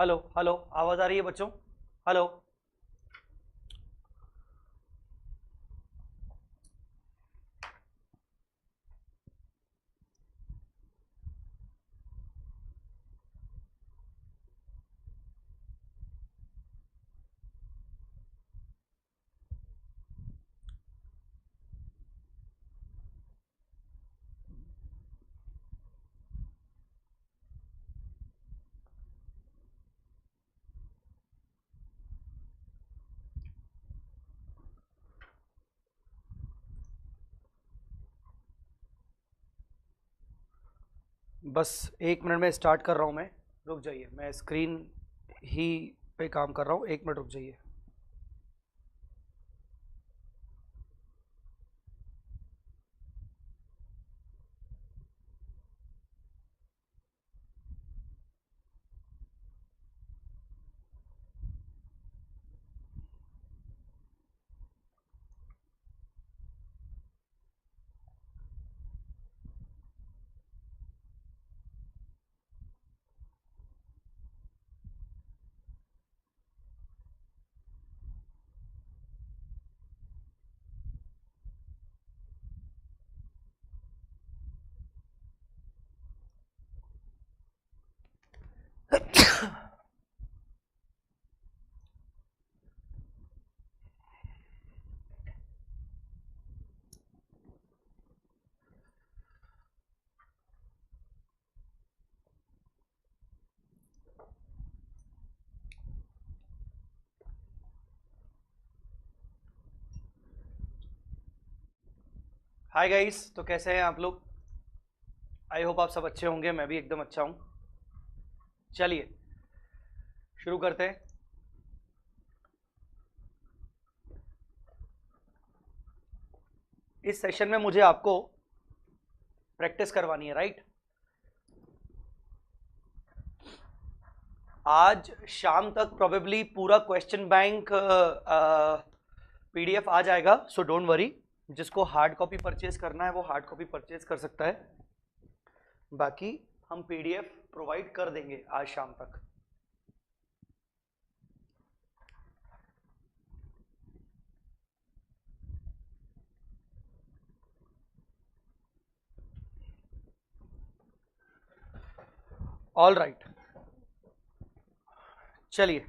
Hello hello, आवाज आ रही है बच्चों? हेलो। बस 1 मिनट में स्टार्ट कर रहा हूँ मैं। रुक जाइए, मैं स्क्रीन ही पे काम कर रहा हूँ। 1 मिनट रुक जाइए। हाय गाइस, तो कैसे हैं आप लोग? आई होप आप सब अच्छे होंगे। मैं भी एकदम अच्छा हूँ। चलिए शुरू करते हैं। इस सेशन में मुझे आपको प्रैक्टिस करवानी है, राइट? आज शाम तक प्रोबेबली पूरा क्वेश्चन बैंक पीडीएफ आ जाएगा, सो डोंट वरी। जिसको हार्ड कॉपी परचेज करना है वो हार्ड कॉपी परचेज कर सकता है। बाकी हम पीडीएफ प्रोवाइड कर देंगे आज शाम तक। ऑल राइट, चलिए।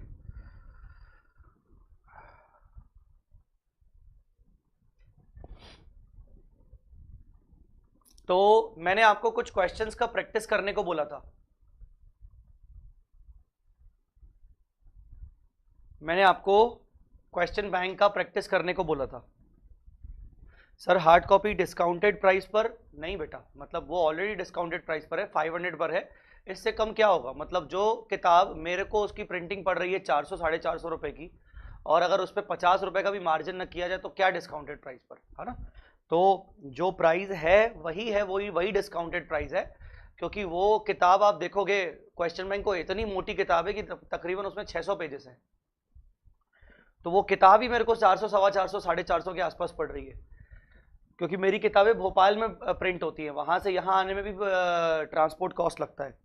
तो मैंने आपको कुछ क्वेश्चंस का प्रैक्टिस करने को बोला था। मैंने आपको क्वेश्चन बैंक का प्रैक्टिस करने को बोला था। Sir hard copy discounted price पर नहीं बेटा, मतलब वो ऑलरेडी डिस्काउंटेड प्राइस पर है, 500 पर है। इससे कम क्या होगा? मतलब जो किताब मेरे को उसकी प्रिंटिंग पड़ रही है 400 450 रुपए की, और अगर उस पर 50 रुपए का भी मार्जिन न किया जाए तो क्या डिस्काउंटेड प्राइस पर है ना? तो जो प्राइस है वही है, वही वही डिस्काउंटेड प्राइस है। क्योंकि वो किताब आप देखोगे, क्वेश्चन बैंक को इतनी मोटी किताब है कि तकरीबन उसमें 600 पेजेस हैं। तो वो किताब ही मेरे को 400 सवा 400 450 के आसपास पड़ रही है। क्योंकि मेरी किताबें भोपाल में प्रिंट होती हैं, वहां से यहाँ आने में भी ट्रांसपोर्ट कॉस्ट लगता है।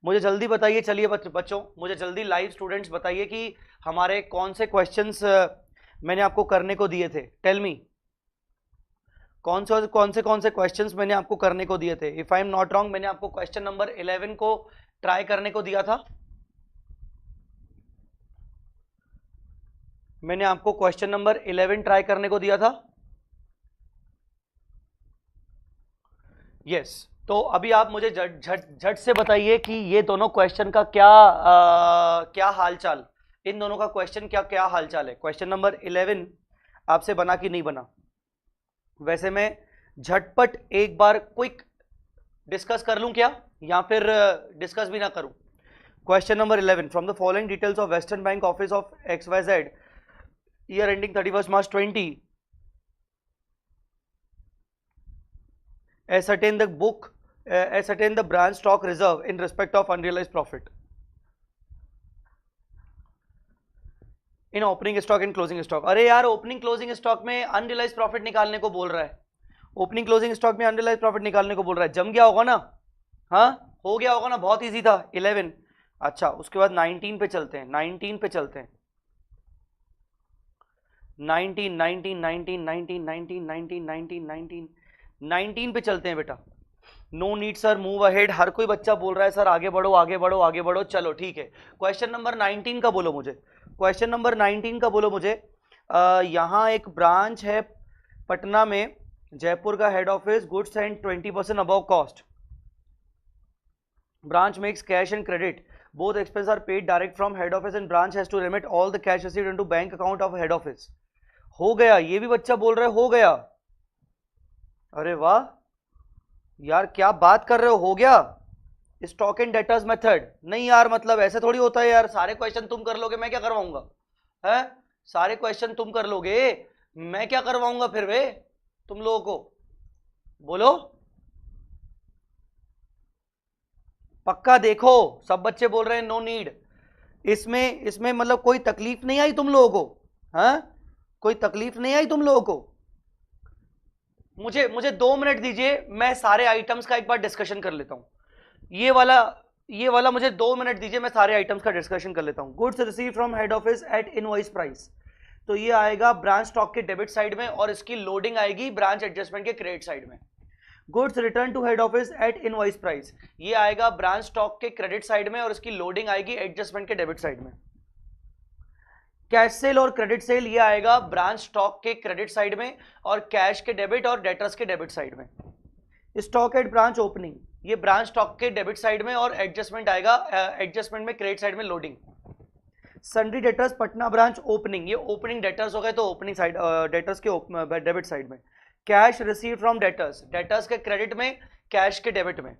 मुझे जल्दी बताइए, चलिए बच्चों मुझे जल्दी लाइव स्टूडेंट्स बताइए कि हमारे कौन से क्वेश्चंस मैंने आपको करने को दिए थे। टेल मी, कौन से क्वेश्चंस मैंने आपको करने को दिए थे। If I am not wrong, मैंने आपको क्वेश्चन नंबर 11 को ट्राई करने को दिया था। मैंने आपको क्वेश्चन नंबर 11 ट्राई करने को दिया था। यस। तो अभी आप मुझे झट से बताइए कि ये दोनों क्वेश्चन का क्या हालचाल, इन दोनों का क्वेश्चन क्या क्या हालचाल है। क्वेश्चन नंबर 11 आपसे बना कि नहीं बना? वैसे मैं झटपट एक बार क्विक डिस्कस कर लूं क्या, या फिर डिस्कस भी ना करूं? Question number 11, from the following details of western bank office of XYZ year ending 31 March 20, ascertain the book, ascertain the branch stock reserve in respect of unrealized profit in opening stock and closing stock। अरे यार, opening closing stock में unrealise profit निकालने को बोल रहा है। Opening closing stock में unrealise profit निकालने को बोल रहा है। जम गया होगा ना? हाँ, हो गया होगा ना? बहुत इजी था। 11 अच्छा उसके बाद 19 पे चलते हैं, 19 पे चलते हैं, 19 19 19 19 19 19 19 19 19 पे चलते हैं बेटा। No need sir move ahead, हर कोई बच्चा बोल रहा है सर आगे बढ़ो आगे बढ़ो आगे बढ़ो, चलो ठीक है। क्वेश्चन नंबर 19 का बोलो मुझे, क्वेश्चन नंबर 19 का बोलो मुझे। यहाँ एक ब्रांच है पटना में, जयपुर का head office, goods and 20% above cost, branch makes cash and credit, both expenses are paid direct from head office and branch has to remit all the cash received into bank account of head office। हो गया, ये भी बच्चा बोल रहा है हो गया। अरे वाह यार क्या बात कर रहे हो गया। स्टॉक एंड डेटर्स मेथड नहीं यार, मतलब ऐसे थोड़ी होता है यार, सारे क्वेश्चन तुम कर लोगे मैं क्या करवाऊंगा है, सारे क्वेश्चन तुम कर लोगे मैं क्या करवाऊंगा फिर वे तुम लोगों को, बोलो पक्का। देखो सब बच्चे बोल रहे हैं नो नीड, इसमें इसमें मतलब कोई तकलीफ नहीं आई तुम लोगों को, हाँ कोई तकलीफ नहीं आई तुम लोगों को। मुझे मुझे 2 मिनट दीजिए, मैं सारे आइटम्स का एक बार डिस्कशन कर लेता हूं। ये वाला मुझे 2 मिनट दीजिए, मैं सारे आइटम्स का डिस्कशन कर लेता हूं। Goods receive from head office at invoice price, तो ये आएगा ब्रांच स्टॉक के डेबिट साइड में और इसकी लोडिंग आएगी ब्रांच एडजस्टमेंट के क्रेडिट साइड में। Goods return to head office at invoice price, ये आएगा ब्रांच स्टॉक के क्रेडिट साइड में और इसकी लोडिंग आएगी एडजस्टमेंट के डेबिट साइड में। कैश सेल और क्रेडिट सेल ये आएगा ब्रांच स्टॉक के क्रेडिट साइड में और कैश के डेबिट और डेटर्स के डेबिट साइड में। स्टॉक एट ब्रांच ओपनिंग, ये ब्रांच स्टॉक के डेबिट साइड में और एडजस्टमेंट आएगा एडजस्टमेंट में क्रेडिट साइड में loading. Sundry debtors Patna branch opening, ये ओपनिंग डेटर्स हो गए तो ओपनिंग साइड डेटर्स के डेबिट साइड में। Cash receive from debtors, debtors के क्रेडिट में कैश के डेबिट में।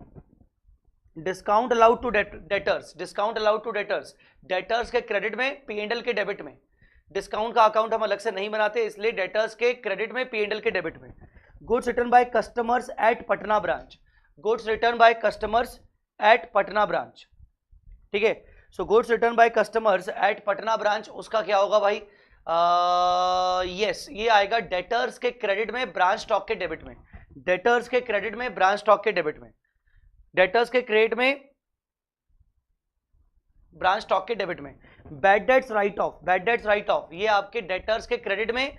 Discount allowed to debtors, discount allowed to debtors, debtors के क्रेडिट में पीएनडल के डेबिट में। डिस्काउंट का अकाउंट हम अलग से नहीं बनाते इसलिए डेटर्स के क्रेडिट में पीएनडल के डेबिट में। Goods return by customers at Patna branch, goods return by customers at Patna branch, ठीक है। So goods return by customers at Patna branch, उसका क्या होगा भाई, यस ये आएगा डेटर्स के क्रेडिट में ब्रांच स्टॉक के डेबिट में, डेटर्स के क्रेडिट में ब्रांच स्टॉक के डेबिट में, डेटर्स के क्रेडिट में ब्रांच स्टॉक के डेबिट में। Bad debts right of, bad debts right of ये आपके डेटर्स के क्रेडिट में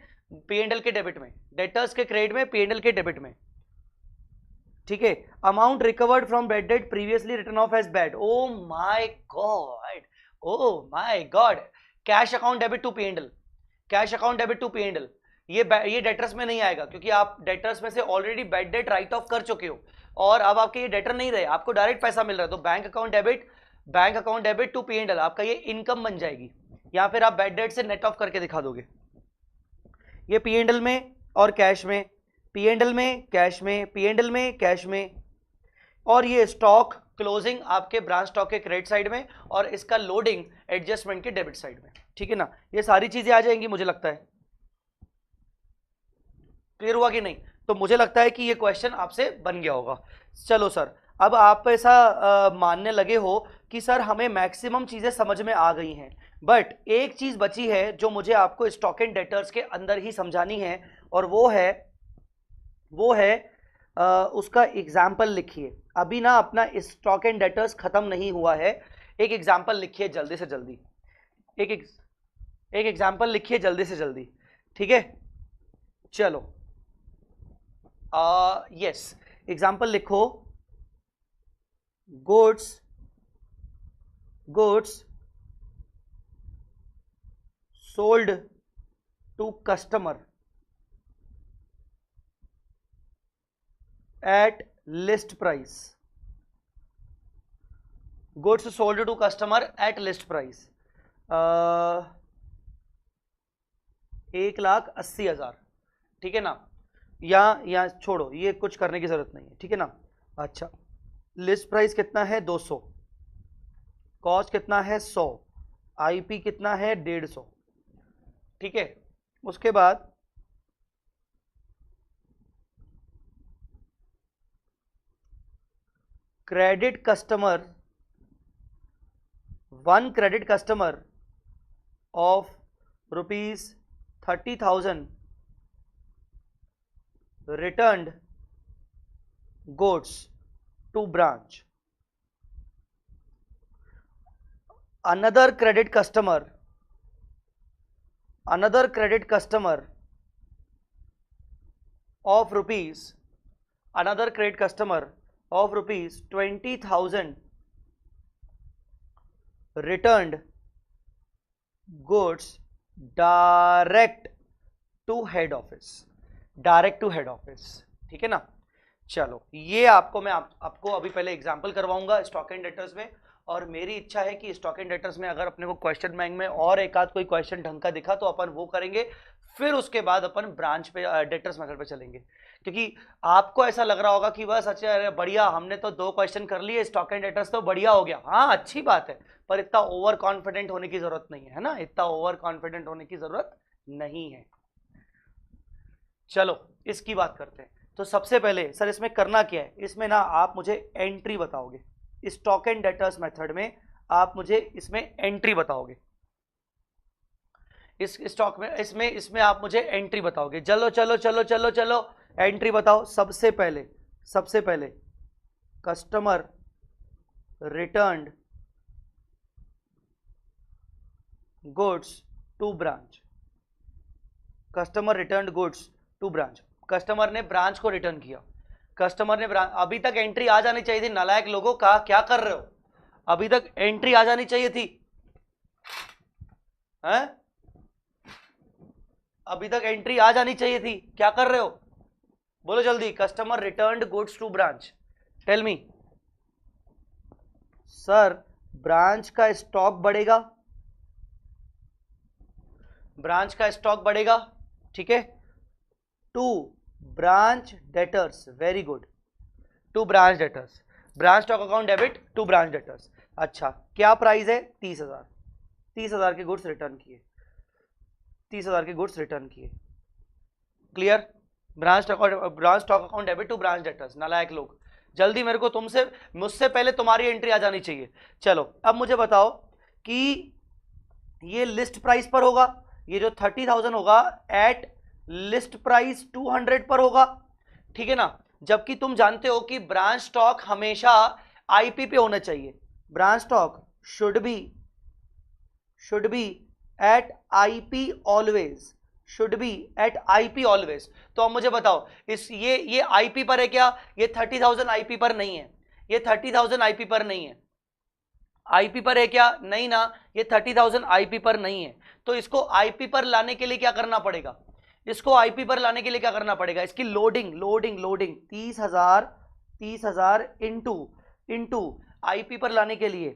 पीएनडल के डेबिट में, डेटर्स के क्रेडिट में पीएनडल के डेबिट में, ठीक है। Amount recovered from bad debt previously return off as bad, oh my god, oh my god, cash account debit to P and L, cash account debit to P and L, ये डेटर्स में नहीं आएगा क्योंकि आप डेटर्स में से already bad debt right of कर चुके हो और अब आपके ये डेटर नहीं रहे, आपको डायरेक्ट पैसा मिल रहा है, तो bank account debit, bank account debit to P and L आपका ये इनकम बन जाएगी, या फिर आप बैड डेट से नेट ऑफ करके दिखा दोगे। ये पीएनडल में और कैश में, पीएनडल में कैश में, पीएनडल में कैश में, और ये स्टॉक क्लोजिंग आपके ब्रांच स्टॉक के क्रेडिट साइड में और इसका लोडिंग एडजस्टमेंट के डेबिट साइड में, ठीक है ना। ये सारी चीजें आ जाएंगी मुझे लगता है, क्लियर हुआ कि नहीं। तो मुझे लगता है कि ये क्वेश्चन आपसे बन गया होगा। चलो सर अब आप ऐसा मानने लगे हो कि सर हमें मैक्सिमम चीजें समझ में आ गई हैं, बट एक चीज बची है जो मुझे आपको स्टॉक एंड डेटर्स के अंदर ही समझानी है और वो है उसका एग्जाम्पल लिखिए। अभी ना अपना स्टॉक एंड डेटर्स खत्म नहीं हुआ है, एक एग्जाम्पल लिखिए जल्दी से जल्दी, एक एग्जाम्पल लिखिए जल्दी से जल्दी, ठीक है। चलो यस एग्जाम्पल लिखो, goods sold to customer at list price, goods sold to customer at list price 1,80,000, ठीक है ना। या छोड़ो ये कुछ करने की जरूरत नहीं है, ठीक है ना। अच्छा लिस्ट प्राइस कितना है 200, कॉस्ट कितना है 100, आईपी कितना है 150, ठीक है। उसके बाद credit customer, one credit customer of ₹30,000 returned goods to branch, another credit customer of rupees 20,000 returned goods direct to head office, ठीक है ना। चलो ये आपको मैं आपको अभी पहले एग्जांपल करवाऊंगा स्टॉक एंड डेटर्स में, और मेरी इच्छा है कि स्टॉक एंड डेटर्स में अगर अपने को क्वेश्चन बैंक में और एक आध कोई क्वेश्चन ढंग का दिखा तो अपन वो करेंगे, फिर उसके बाद अपन ब्रांच पे डेटर्स मेथड पे चलेंगे। क्योंकि आपको ऐसा लग रहा होगा कि बस अच्छा अरे बढ़िया हमने तो 2 क्वेश्चन कर लिए, स्टॉक एंड डेटर्स तो बढ़िया हो गया। हाँ अच्छी बात है, पर इतना ओवर कॉन्फिडेंट होने की जरूरत नहीं है ना, इतना ओवर कॉन्फिडेंट होने की जरूरत नहीं है। चलो इसकी बात करते हैं। तो सबसे पहले सर इसमें करना क्या है, इसमें ना आप मुझे एंट्री बताओगे, स्टॉक एंड डेटर्स मेथड में आप मुझे इसमें एंट्री बताओगे, इस स्टॉक में इसमें आप मुझे एंट्री बताओगे। चलो चलो चलो चलो चलो एंट्री बताओ। सबसे पहले customer returned goods to branch, customer ने ब्रांच को रिटर्न किया, कस्टमर ने ब्रांच, अभी तक एंट्री आ जानी चाहिए थी नालायक लोगों का, क्या कर रहे हो, अभी तक एंट्री आ जानी चाहिए थी, हैं? अभी तक एंट्री आ जानी चाहिए थी, क्या कर रहे हो, बोलो जल्दी। Customer returned goods to branch, tell me. Sir branch का स्टॉक बढ़ेगा, ब्रांच का स्टॉक बढ़ेगा, ठीक है। To branch debtors, very good, to branch debtors, branch stock account debit to branch debtors. अच्छा क्या प्राइस है, 30,000, 30,000 के गुड्स रिटर्न किए, 30,000 के गुड्स रिटर्न किए, clear. Branch stock account debit to branch debtors, नालायक लोग जल्दी मेरे को मुझसे पहले तुम्हारी एंट्री आ जानी चाहिए। चलो अब मुझे बताओ कि ये लिस्ट प्राइस पर होगा, ये जो 30,000 होगा एट लिस्ट प्राइस 200 पर होगा, ठीक है ना। जबकि तुम जानते हो कि ब्रांच स्टॉक हमेशा आईपी पे होना चाहिए, branch stock should be at IP always, तो अब मुझे बताओ ये आईपी पर है क्या, ये 30,000 आईपी पर नहीं है, ये 30,000 आईपी पर नहीं है, आईपी पर है क्या, नहीं ना, ये 30,000 आईपी पर नहीं है। तो इसको आईपी पर लाने के लिए क्या करना पड़ेगा, इसको आईपी पर लाने के लिए क्या करना पड़ेगा, इसकी लोडिंग 30,000 इंटू आईपी पर लाने के लिए,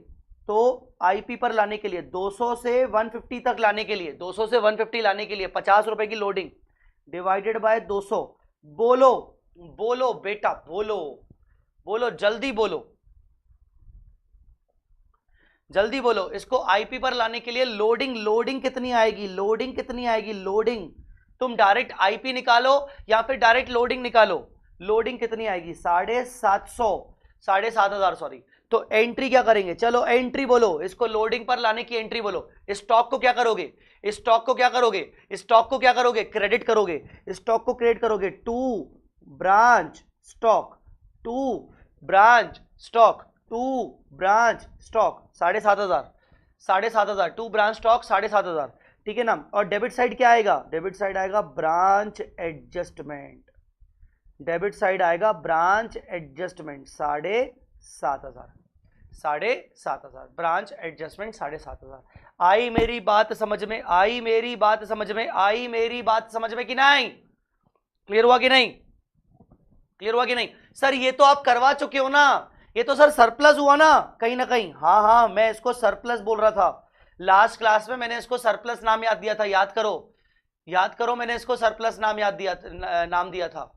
तो आईपी पर लाने के लिए 200 से 150 तक लाने के लिए, 200 से 150 लाने के लिए 50 रुपए की लोडिंग डिवाइडेड बाय 200। बोलो बेटा, बोलो जल्दी बोलो, इसको आईपी पर लाने के लिए लोडिंग कितनी आएगी, लोडिंग तुम डायरेक्ट आईपी निकालो या फिर डायरेक्ट लोडिंग निकालो, लोडिंग कितनी आएगी 7,500 सॉरी। तो एंट्री क्या करेंगे, चलो एंट्री बोलो, इसको लोडिंग पर लाने की एंट्री बोलो। स्टॉक को क्या करोगे, क्रेडिट करोगे to branch stock 7,500 to branch stock 7,500, ठीक है ना। और डेबिट साइड क्या आएगा, ब्रांच एडजस्टमेंट, 7,500 ब्रांच एडजस्टमेंट 7,500। आई मेरी बात समझ में कि नहीं, क्लियर हुआ कि नहीं, सर ये तो आप करवा चुके हो ना, ये तो सर सरप्लस हुआ ना कहीं ना कहीं। हाँ मैं इसको सरप्लस बोल रहा था, लास्ट क्लास में मैंने इसको सरप्लस नाम याद दिया था, याद करो मैंने इसको सरप्लस नाम दिया था,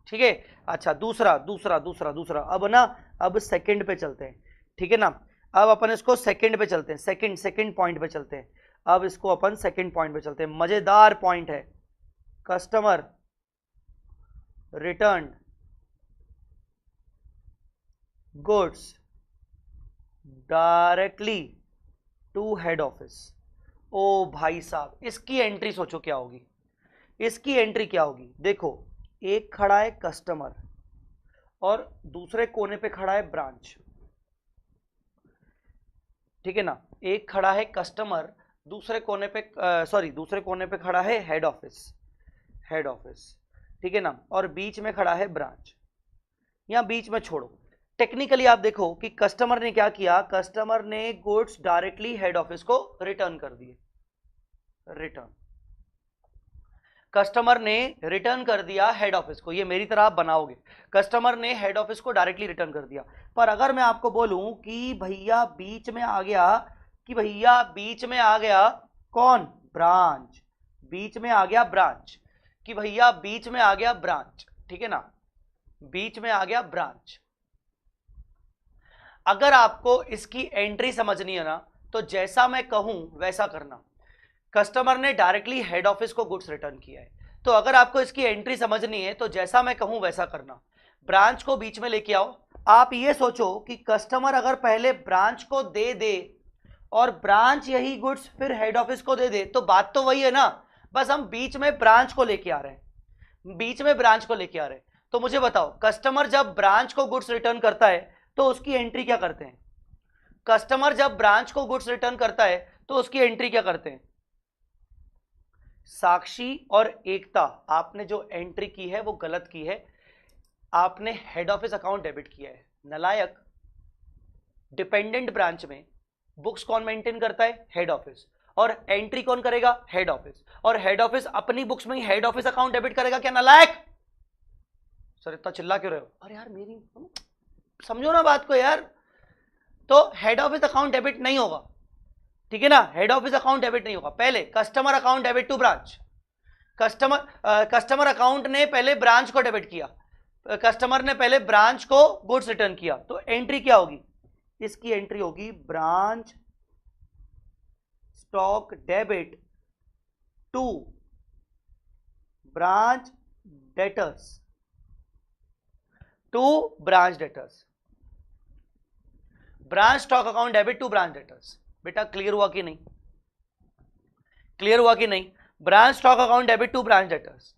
ठीक है। अच्छा दूसरा अब सेकंड पे चलते हैं, ठीक है ना। अब अपन इसको सेकंड पे चलते हैं, सेकंड पॉइंट पे चलते हैं। अब इसको अपन सेकंड पॉइंट पे चलते हैं, मजेदार पॉइंट है। Customer return goods directly to head office. ओ भाई साहब इसकी एंट्री सोचो क्या होगी, देखो एक खड़ा है कस्टमर और दूसरे कोने पे खड़ा है ब्रांच, ठीक है ना, एक खड़ा है कस्टमर, दूसरे कोने पे दूसरे कोने पे खड़ा है हेड ऑफिस, हेड ऑफिस, ठीक है ना, और बीच में खड़ा है ब्रांच। यहां बीच में छोड़ो, टेक्निकली आप देखो कि कस्टमर ने क्या किया, कस्टमर ने गुड्स डायरेक्टली हेड ऑफिस को रिटर्न कर दिए, रिटर्न, कस्टमर ने रिटर्न कर दिया हेड ऑफिस को, ये मेरी तरह आप बनाओगे, कस्टमर ने हेड ऑफिस को डायरेक्टली रिटर्न कर दिया। पर अगर मैं आपको बोलूं कि भैया बीच में आ गया, कि भैया बीच में आ गया कौन, ब्रांच, बीच में आ गया ब्रांच, कि भैया बीच में आ गया ब्रांच, ठीक है ना, बीच में आ गया ब्रांच। अगर आपको इसकी एंट्री समझनी है ना, तो जैसा मैं कहूं वैसा करना। कस्टमर ने डायरेक्टली हेड ऑफिस को गुड्स रिटर्न किया है, तो अगर आपको इसकी एंट्री समझनी है तो जैसा मैं कहूं वैसा करना। ब्रांच को बीच में लेके आओ। आप ये सोचो कि कस्टमर अगर पहले ब्रांच को दे दे और ब्रांच यही गुड्स फिर हेड ऑफिस को दे दे, तो बात तो वही है ना, बस हम बीच में ब्रांच को लेके आ रहे हैं, बीच में ब्रांच को लेके आ रहे हैं। तो मुझे बताओ, कस्टमर जब ब्रांच को गुड्स रिटर्न करता है तो उसकी एंट्री क्या करते हैं, कस्टमर जब ब्रांच को गुड्स रिटर्न करता है तो उसकी एंट्री क्या करते हैं, साक्षी और एकता, आपने जो एंट्री की है वो गलत की है, आपने हेड ऑफिस अकाउंट डेबिट किया है, नालायक। डिपेंडेंट ब्रांच में बुक्स कौन मेंटेन करता है, हेड ऑफिस, और एंट्री कौन करेगा, हेड ऑफिस, और हेड ऑफिस अपनी बुक्स में ही हेड ऑफिस अकाउंट डेबिट करेगा क्या, नालायक। सर इतना चिल्ला क्यों रहे हो, अरे यार मेरी समझो ना बात को यार। तो हेड ऑफिस अकाउंट डेबिट नहीं होगा, ठीक है ना, हेड ऑफिस अकाउंट डेबिट नहीं होगा। पहले customer account debit to branch, customer account ने पहले ब्रांच को डेबिट किया, कस्टमर ने पहले ब्रांच को गुड्स रिटर्न किया, तो एंट्री क्या होगी, इसकी एंट्री होगी branch stock debit to branch debtors, to branch debtors, branch stock account debit to branch debtors. बेटा क्लियर हुआ कि नहीं, क्लियर हुआ कि नहीं, branch stock account debit to branch debtors,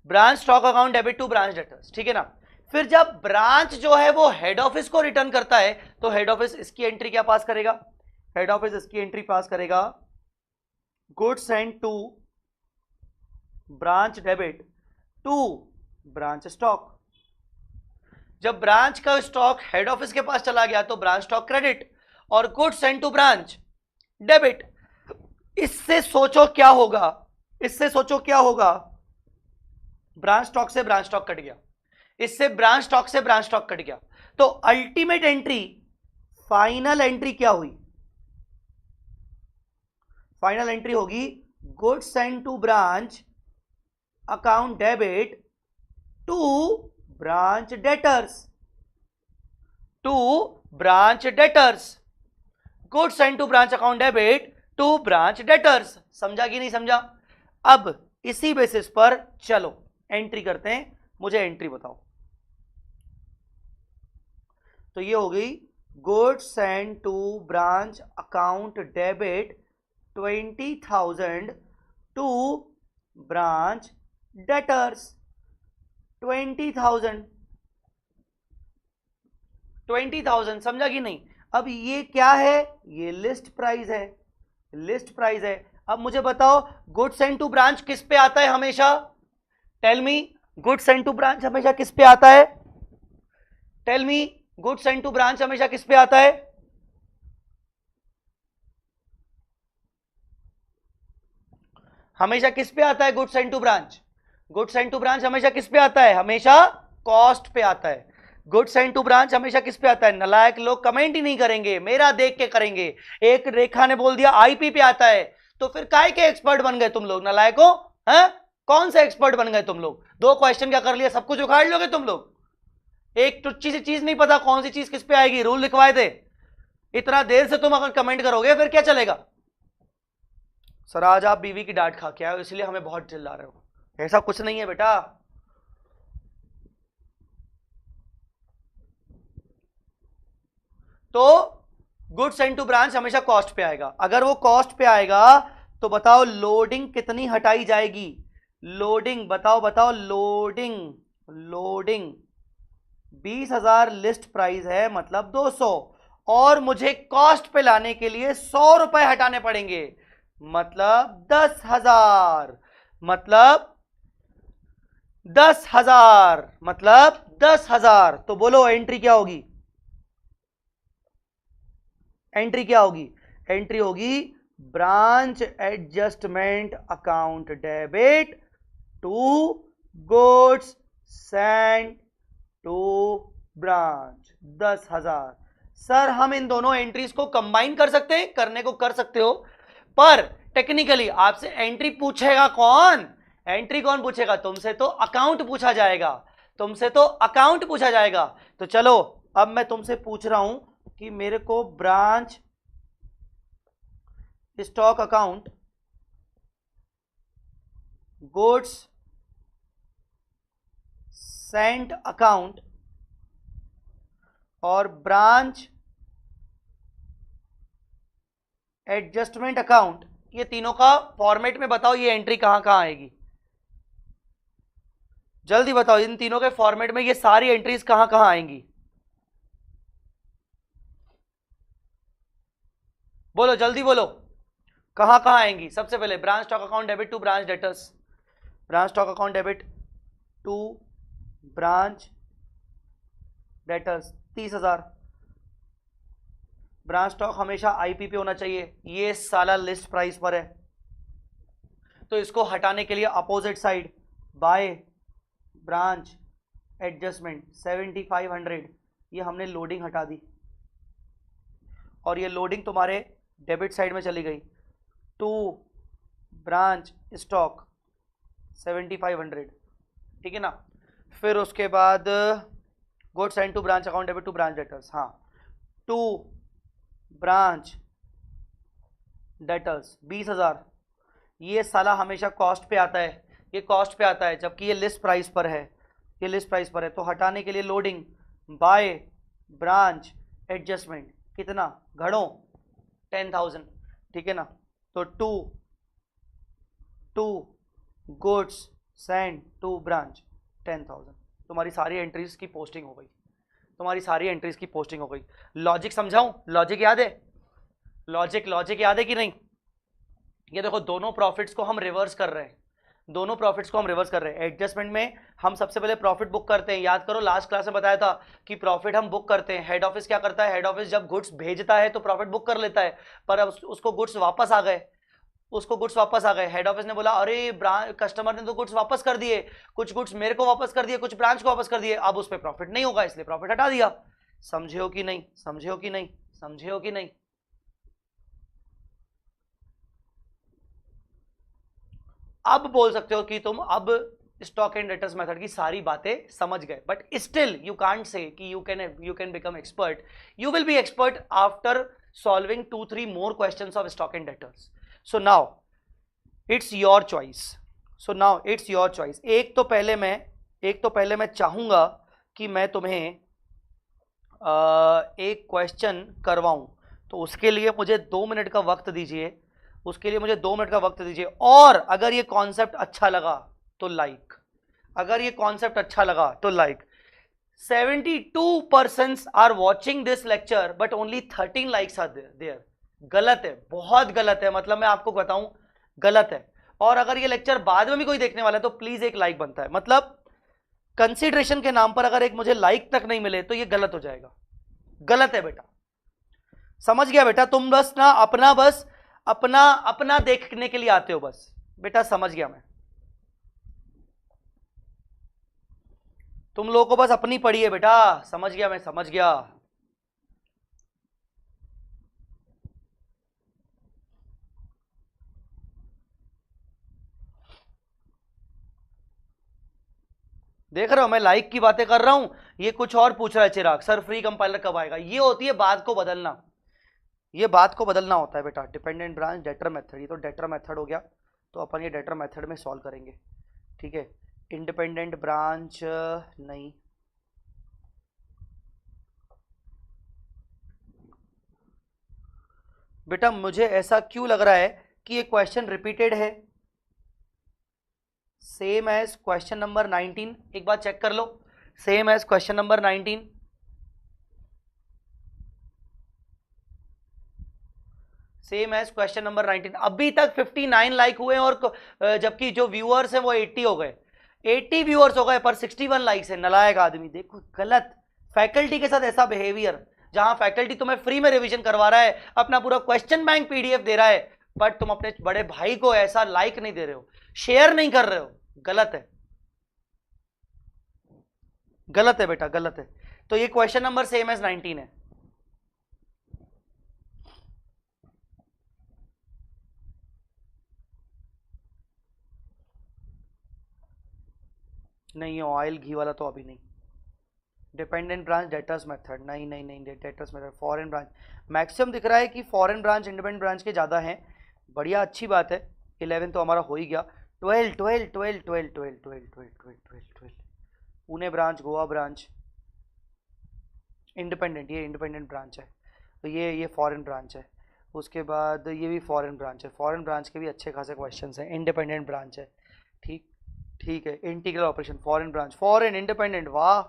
branch stock account debit to branch debtors, ठीक है ना। फिर जब ब्रांच जो है वो हेड ऑफिस को रिटर्न करता है तो हेड ऑफिस इसकी एंट्री क्या पास करेगा, हेड ऑफिस इसकी एंट्री पास करेगा, goods sent to branch debit to branch stock. जब ब्रांच का स्टॉक हेड ऑफिस के पास चला गया तो ब्रांच स्टॉक क्रेडिट, और goods sent to branch debit. इससे सोचो क्या होगा, इससे सोचो क्या होगा, ब्रांच स्टॉक से ब्रांच स्टॉक कट गया, इससे ब्रांच स्टॉक से ब्रांच स्टॉक कट गया, तो अल्टीमेट एंट्री, फाइनल एंट्री क्या हुई, फाइनल एंट्री होगी goods sent to branch account debit to branch debtors, to branch debtors, goods sent to branch account debit to branch debtors. समझा कि नहीं समझा। अब इसी बेसिस पर चलो एंट्री करते हैं, मुझे एंट्री बताओ। तो ये हो गई goods sent to branch account debit 20,000 to branch debtors 20,000, 20,000, समझा कि नहीं। अब ये क्या है, ये लिस्ट प्राइस है, लिस्ट प्राइस है। अब मुझे बताओ गुड्स सेंट टू ब्रांच किस पे आता है हमेशा, tell me, goods sent to branch हमेशा किस पे आता है, tell me, goods sent to branch हमेशा किस पे आता है, हमेशा किस पे आता है goods sent to branch, goods sent to branch हमेशा किस पे आता है, हमेशा कॉस्ट पे आता है। गुड्स सेंट टू ब्रांच हमेशा किस पे आता है, नालायक लोग कमेंट ही नहीं करेंगे, मेरा देख के करेंगे। एक रेखा ने बोल दिया आईपी पे आता है, तो फिर काय के एक्सपर्ट बन गए तुम लोग, नालायको हैं, कौन से एक्सपर्ट बन गए तुम लोग। 2 क्वेश्चन क्या कर लिया, सब कुछ उखाड़ लोगे तुम लोग। एक टुच्ची सी चीज नहीं पता कौन सी चीज किस पे आएगी, रूल लिखवाए थे। इतना देर से तुम अगर कमेंट करोगे फिर क्या चलेगा। सर आज आप बीवी की डांट खा के आए हो इसलिए हमें बहुत चिल्ला रहे हो, ऐसा कुछ नहीं है बेटा। तो गुड्स सेंट टू ब्रांच हमेशा कॉस्ट पे आएगा। अगर वो कॉस्ट पे आएगा तो बताओ लोडिंग कितनी हटाई जाएगी, लोडिंग बताओ बताओ, लोडिंग, लोडिंग 20,000 लिस्ट प्राइस है मतलब 200, और मुझे कॉस्ट पे लाने के लिए 100 रुपए हटाने पड़ेंगे, मतलब 10,000, मतलब 10,000, मतलब 10,000। तो बोलो एंट्री क्या होगी? एंट्री क्या होगी? एंट्री होगी branch adjustment account debit to goods send to branch 10,000। Sir हम इन दोनों एंट्रीज को कंबाइन कर सकते हैं? करने को कर सकते हो, पर टेक्निकली आपसे एंट्री पूछेगा कौन? एंट्री कौन पूछेगा? तुमसे तो अकाउंट पूछा जाएगा, तुमसे तो अकाउंट पूछा जाएगा। तो चलो अब मैं तुमसे पूछ रहा हूं कि मेरे को branch stock account, goods Saint account और ब्रांच एडजस्टमेंट अकाउंट, ये तीनों का फॉर्मेट में बताओ ये एंट्री कहां कहां आएगी? जल्दी बताओ, इन तीनों के फॉर्मेट में ये सारी एंट्रीज कहां कहां आएंगी? बोलो जल्दी बोलो, कहां कहां आएंगी? सबसे पहले branch stock account debit to branch debtors, branch stock account debit to branch debtors 30,000। Branch stock हमेशा आईपी पे होना चाहिए, ये साला लिस्ट प्राइस पर है, तो इसको हटाने के लिए opposite side by branch adjustment 7500, ये हमने लोडिंग हटा दी और ये लोडिंग तुम्हारे डेबिट साइड में चली गई टू ब्रांच स्टॉक 7500, ठीक है ना। फिर उसके बाद goods send to branch account debit to branch debtors, हाँ, टू ब्रांच डेटर्स 20,000, ये साला हमेशा कॉस्ट पे आता है, ये कॉस्ट पे आता है, जबकि ये लिस्ट प्राइस पर है, ये लिस्ट प्राइस पर है। तो हटाने के लिए लोडिंग बाय ब्रांच एडजस्टमेंट कितना? घड़ों 10,000, ठीक है ना। तो to goods send to branch 10,000, तुम्हारी सारी एंट्रीज की पोस्टिंग हो गई, तुम्हारी सारी एंट्रीज की पोस्टिंग हो गई। लॉजिक समझाऊं? लॉजिक याद है? लॉजिक याद है कि नहीं? ये देखो दोनों प्रॉफिट्स को हम रिवर्स कर रहे हैं, दोनों प्रॉफिट्स को हम रिवर्स कर रहे हैं। एडजस्टमेंट में हम सबसे पहले प्रॉफिट बुक करते हैं, याद करो लास्ट क्लास में बताया था कि प्रॉफिट हम बुक करते हैं। हेड ऑफिस क्या करता है? हेड ऑफिस जब गुड्स भेजता है तो प्रॉफिट बुक कर लेता है, पर अब उसको गुड्स वापस आ गए, उसको गुड्स वापस आ गए, हेड ऑफिस ने बोला अरे कस्टमर ने तो गुड्स वापस कर दिए, कुछ गुड्स मेरे को वापस कर दिए, कुछ ब्रांच को वापस कर दिए, अब उस पर प्रॉफिट नहीं होगा, इसलिए प्रॉफिट हटा दिया। समझे हो कि नहीं? समझे हो कि नहीं? समझे हो कि नहीं? अब बोल सकते हो कि तुम अब स्टॉक एंड डेटर्स मेथड की सारी बातें समझ गए, but still you can't say कि you can become expert. You will be expert after solving 2-3 more questions of stock and debtors. So now it's your choice, so now it's your choice. एक तो पहले मैं चाहूंगा कि मैं तुम्हें एक क्वेश्चन करवाऊं, तो उसके लिए मुझे 2 मिनट का वक्त दीजिए, उसके लिए मुझे 2 मिनट का वक्त दीजिए। और अगर ये कॉन्सेप्ट अच्छा लगा तो लाइक, अगर ये कॉन्सेप्ट अच्छा लगा तो like. 72% are watching this lecture but only 13 likes are there. गलत है, बहुत गलत है, मतलब मैं आपको बताऊं गलत है। और अगर ये लेक्चर बाद में भी कोई देखने वाला है तो प्लीज एक लाइक बनता है, मतलब कंसीडरेशन के नाम पर अगर एक मुझे लाइक तक नहीं मिले तो ये गलत हो जाएगा, गलत है बेटा। समझ गया बेटा? तुम बस ना अपना देखने के लिए आते हो बस बेटा, समझ गया मैं। तुम लोगों को बस अपनी पड़ी है बेटा, समझ गया मैं, समझ गया। देख रहे हो मैं लाइक की बातें कर रहा हूं, ये कुछ और पूछ रहा है चिराग, सर फ्री कंपाइलर कब आएगा? ये होती है बात को बदलना, ये बात को बदलना होता है बेटा। डिपेंडेंट ब्रांच डेटर मेथड, ये तो डेटर मेथड हो गया, तो अपन ये डेटर मेथड में सॉल्व करेंगे, ठीक है। इंडिपेंडेंट ब्रांच नहीं, बेटा मुझे ऐसा क्यों लग रहा है कि ये क्वेश्चन रिपीटेड है, सेम एज क्वेश्चन नंबर 19। एक बार चेक कर लो, same as question number 19। Same as question number 19। अभी तक 59 लाइक हुए और जबकि जो व्यूअर्स हैं वो 80 हो गए, 80 व्यूअर्स हो गए पर 61 लाइक्स है। नलायक आदमी, देखो गलत। फैकल्टी के साथ ऐसा बिहेवियर, जहां फैकल्टी तुम्हें फ्री में रिवीजन करवा रहा है, अपना पूरा क्वेश्चन बैंक पीडीएफ दे रहा है, बट तुम अपने बड़े भाई को ऐसा लाइक नहीं दे रहे हो, शेयर नहीं कर रहे हो, गलत है, गलत है बेटा, गलत है। तो ये क्वेश्चन नंबर सेम एज 19 है। नहीं, ऑयल घी वाला तो अभी नहीं। डिपेंडेंट ब्रांच डेटर्स मेथड, नहीं नहीं नहीं, debtors method foreign branch maximum दिख रहा है कि फॉरेन ब्रांच इंडिपेंडेंट ब्रांच के ज़्यादा हैं। बढ़िया, अच्छी बात है। 11 तो हमारा हो ही गया। 12 12 12 12 12 12 12 12 12 12 Pune branch, Goa branch independent, ये इंडिपेंडेंट ब्रांच है। तो ये फॉरेन ब्रांच है। उसके बाद ये भी फॉरेन ब्रांच है। फॉरेन ब्रांच के भी अच्छे खासे क्वेश्चंस हैं। इंडिपेंडेंट ब्रांच है, ठीक ठीक है। Integral operation foreign branch, foreign independent, वाह,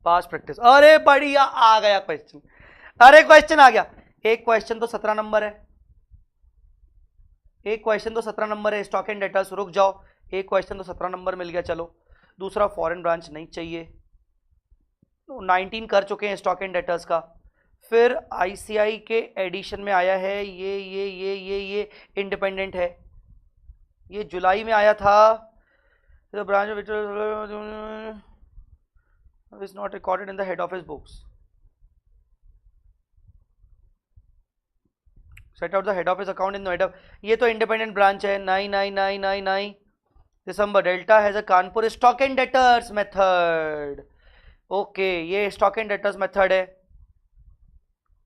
पास प्रैक्टिस। अरे बढ़िया, आ गया क्वेश्चन, अरे क्वेश्चन आ गया। एक क्वेश्चन तो 17 नंबर है, एक क्वेश्चन तो 17 नंबर है। स्टॉक एंड डेटर्स, रुक जाओ, एक क्वेश्चन तो 17 नंबर मिल गया। चलो दूसरा फॉरेन ब्रांच नहीं चाहिए, 19 कर चुके हैं स्टॉक एंड डेटर्स का। फिर आईसीआई के एडिशन में आया है ये इंडिपेंडेंट है, ये जुलाई में आया था। Branch is not recorded in the head office books. Set out the head office account in Noida. ये तो इंडिपेंडेंट ब्रांच है। 9 दिसंबर। Delta has a Kanpur stock and debtors method. Okay, ये स्टॉक एंड डेटर्स मेथड है,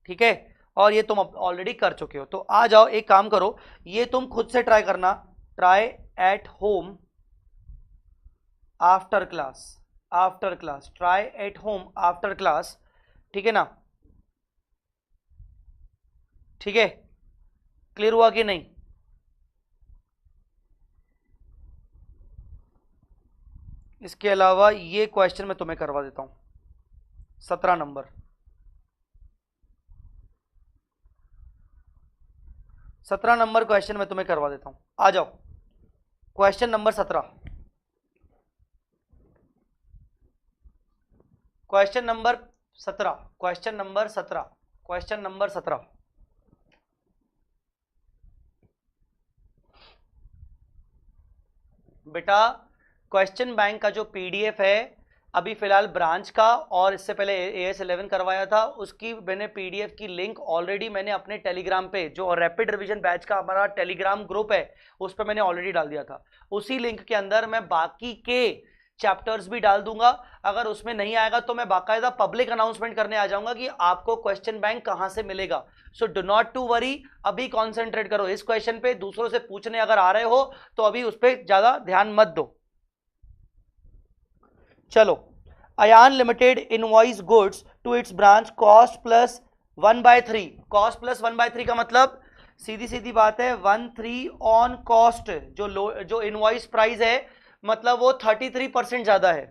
ठीक है। और ये तुम ऑलरेडी कर चुके हो। तो आ जाओ, एक काम करो, ये तुम खुद से ट्राई करना, try at home after class, after class, try at home after class, ठीक है ना, ठीक है। क्लियर हुआ कि नहीं? इसके अलावा ये क्वेश्चन मैं तुम्हें करवा देता हूं, 17 नंबर, 17 नंबर क्वेश्चन मैं तुम्हें करवा देता हूं। आ जाओ, question number 17, question number 17, question number 17, question number 17। बेटा क्वेश्चन बैंक का जो पीडीएफ है, अभी फिलहाल ब्रांच का और इससे पहले AS11 करवाया था, उसकी मैंने पीडीएफ की लिंक ऑलरेडी मैंने अपने टेलीग्राम पे, जो रैपिड रिवीजन बैच का हमारा टेलीग्राम ग्रुप है, उस पर मैंने ऑलरेडी डाल दिया था। उसी लिंक के अंदर मैं बाकी के चैप्टर्स भी डाल दूंगा। अगर उसमें नहीं आएगा तो मैं बाकायदा पब्लिक अनाउंसमेंट करने आ जाऊंगा कि आपको क्वेश्चन बैंक कहां से मिलेगा। So do not to worry, अभी कॉन्सेंट्रेट करो इस क्वेश्चन पे। दूसरों से पूछने अगर आ रहे हो तो अभी उस पर ज्यादा ध्यान मत दो। चलो, Ayaan limited invoice goods to its branch cost plus 1/3। Cost plus 1/3 का मतलब सीधी सीधी बात है, 1/3 ऑन कॉस्ट। जो इनवॉइस प्राइस है, मतलब वो 33% ज्यादा है।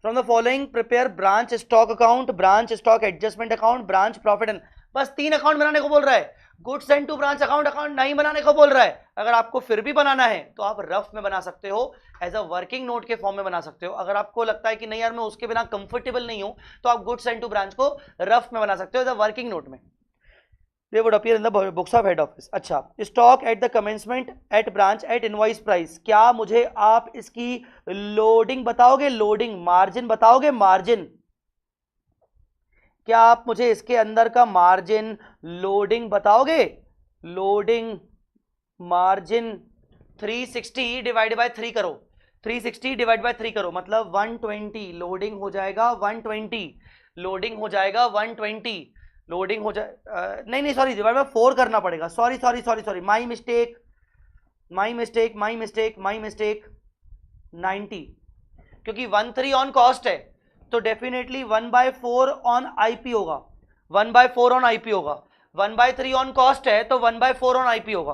From the following prepare branch stock account, branch stock adjustment account, branch profit and, बस 3 अकाउंट बनाने को बोल रहा है। Goods and to branch account नहीं बनाने को बोल रहा है। अगर आपको फिर भी बनाना है तो आप रफ में बना सकते हो, एज अ वर्किंग नोट के फॉर्म में बना सकते हो। अगर आपको लगता है कि नहीं यार मैं उसके बिना कंफर्टेबल नहीं हूं, तो आप गुड्स एंड टू ब्रांच को रफ में बना सकते हो, एज अ वर्किंग नोट में। They would appear in the books of head office. अच्छा, stock at the commencement eight branch eight invoice price, क्या मुझे आप इसकी लोडिंग बताओगे? लोडिंग मार्जिन बताओगे? मार्जिन, क्या आप मुझे इसके अंदर का मार्जिन लोडिंग बताओगे? लोडिंग मार्जिन 360 डिवाइड बाय 3 करो, 360 डिवाइड बाय 3 करो, मतलब 120 लोडिंग हो जाएगा, 120 लोडिंग हो जाएगा, 120 लोडिंग हो जाए, नहीं सॉरी, डिवाइड बाय 4 करना पड़ेगा। सॉरी, माई मिस्टेक 90, क्योंकि 1/3 ऑन कॉस्ट है तो डेफिनेटली 1/4 ऑन आईपी होगा, 1/4 ऑन आईपी होगा। 1/3 ऑन कॉस्ट है तो 1/4 ऑन आईपी होगा,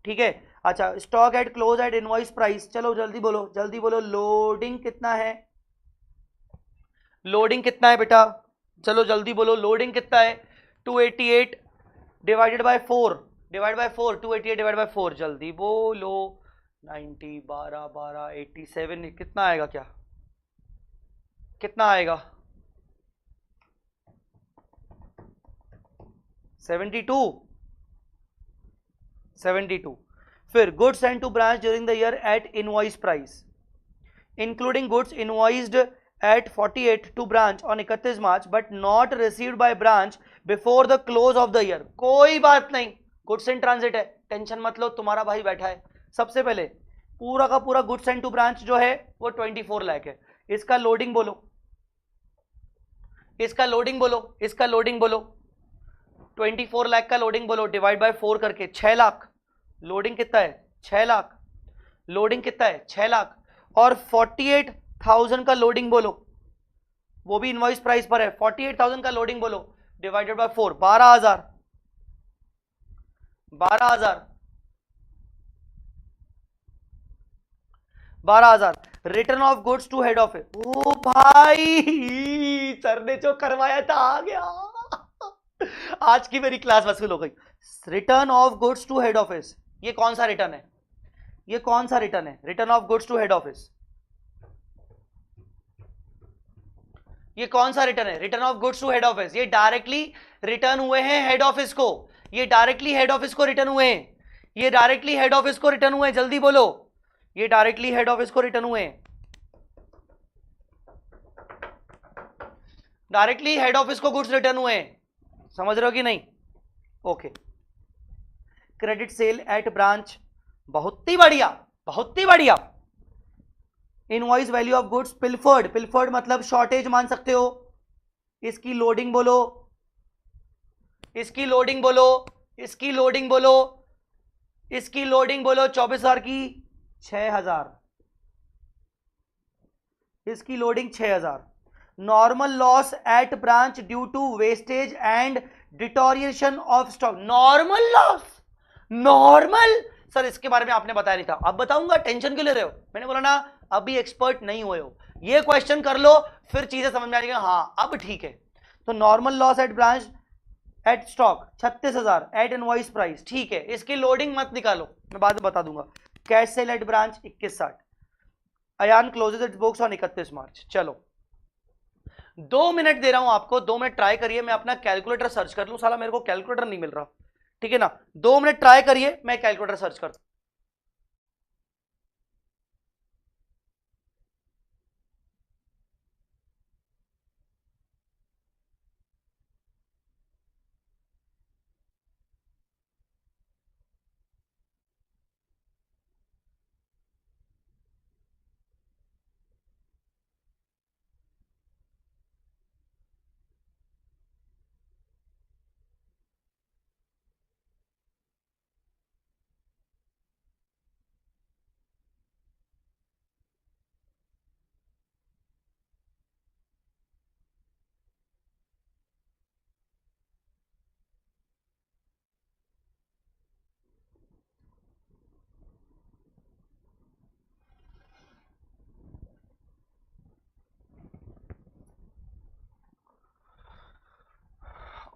ठीक है। अच्छा, stock at close eight invoice price, चलो जल्दी बोलो, जल्दी बोलो, लोडिंग कितना है? लोडिंग कितना है बेटा? चलो जल्दी बोलो, लोडिंग कितना है? 288 divided by 4, divide by 4, 288 divide by 4, जल्दी बोलो। 90, 12, 12, 87, कितना आएगा, क्या कितना आएगा? 72, 72। फिर goods sent to branch during the year at invoice price, including goods invoiced at 48 to branch on 31 March but not received by branch before the close of the year. कोई बात नहीं, गुड्स इन ट्रांजिट है, tension मत लो, तुम्हारा भाई बैठा है। सबसे पहले पूरा का पूरा गुड्स एंड टू ब्रांच जो है वो 24 लाख है। इसका लोडिंग बोलो, इसका लोडिंग बोलो, इसका लोडिंग बोलो। 24 लाख का लोडिंग बोलो, डिवाइड बाय 4 करके 6 लाख। लोडिंग कितना है? 6 लाख। लोडिंग कितना है? 6 लाख। और 48,000 का लोडिंग बोलो, वो भी इनवॉइस प्राइस पर है। 48,000 का लोडिंग बोलो, divided by 4, 12,000, 12,000, 12,000। Return of goods to head office, ओ भाई सर ने जो करवाया था आ गया। आज की मेरी क्लास वसूल हो गई। Return of goods to head office, ये कौन सा रिटर्न है? ये कौन सा रिटर्न है? Return of goods to head office, ये कौन सा रिटर्न है? Return of goods to head office. ये डायरेक्टली रिटर्न हुए हैं हेड ऑफिस को, ये डायरेक्टली हेड ऑफिस को रिटर्न हुए हैं, ये डायरेक्टली हेड ऑफिस को रिटर्न हुए हैं, जल्दी बोलो, ये डायरेक्टली हेड ऑफिस को रिटर्न हुए हैं, डायरेक्टली हेड ऑफिस को गुड्स रिटर्न हुए हैं। समझ रहे हो कि नहीं? Okay. Credit sale at branch, बहुत ही बढ़िया, बहुत ही बढ़िया। इनवॉइस वैल्यू ऑफ गुड्स पिलफर्ड, पिलफर्ड मतलब शॉर्टेज मान सकते हो। इसकी लोडिंग बोलो, इसकी लोडिंग बोलो, इसकी लोडिंग बोलो, इसकी लोडिंग बोलो। 24,000 की 6,000, इसकी loading 6,000। Normal loss at branch due to wastage and deterioration of stock, normal loss, normal. Sir इसके बारे में आपने बताया नहीं था, अब बताऊंगा, टेंशन क्यों ले रहे हो? मैंने बोला ना अभी एक्सपर्ट नहीं हुए हो, ये क्वेश्चन कर लो फिर चीजें समझ में आ जाएगी। हाँ अब ठीक है। तो normal loss at branch at stock 36,000 at invoice price, ठीक है। इसकी लोडिंग मत निकालो, मैं बाद में बता दूंगा। Cash sale at branch 2160। Ayan closes its books on 31 March. चलो 2 मिनट दे रहा हूं आपको, 2 मिनट ट्राई करिए, मैं अपना कैलकुलेटर सर्च कर लूं, साला मेरे को कैलकुलेटर नहीं मिल रहा, ठीक है ना? 2 मिनट ट्राई करिए, मैं कैलकुलेटर सर्च करता हूं।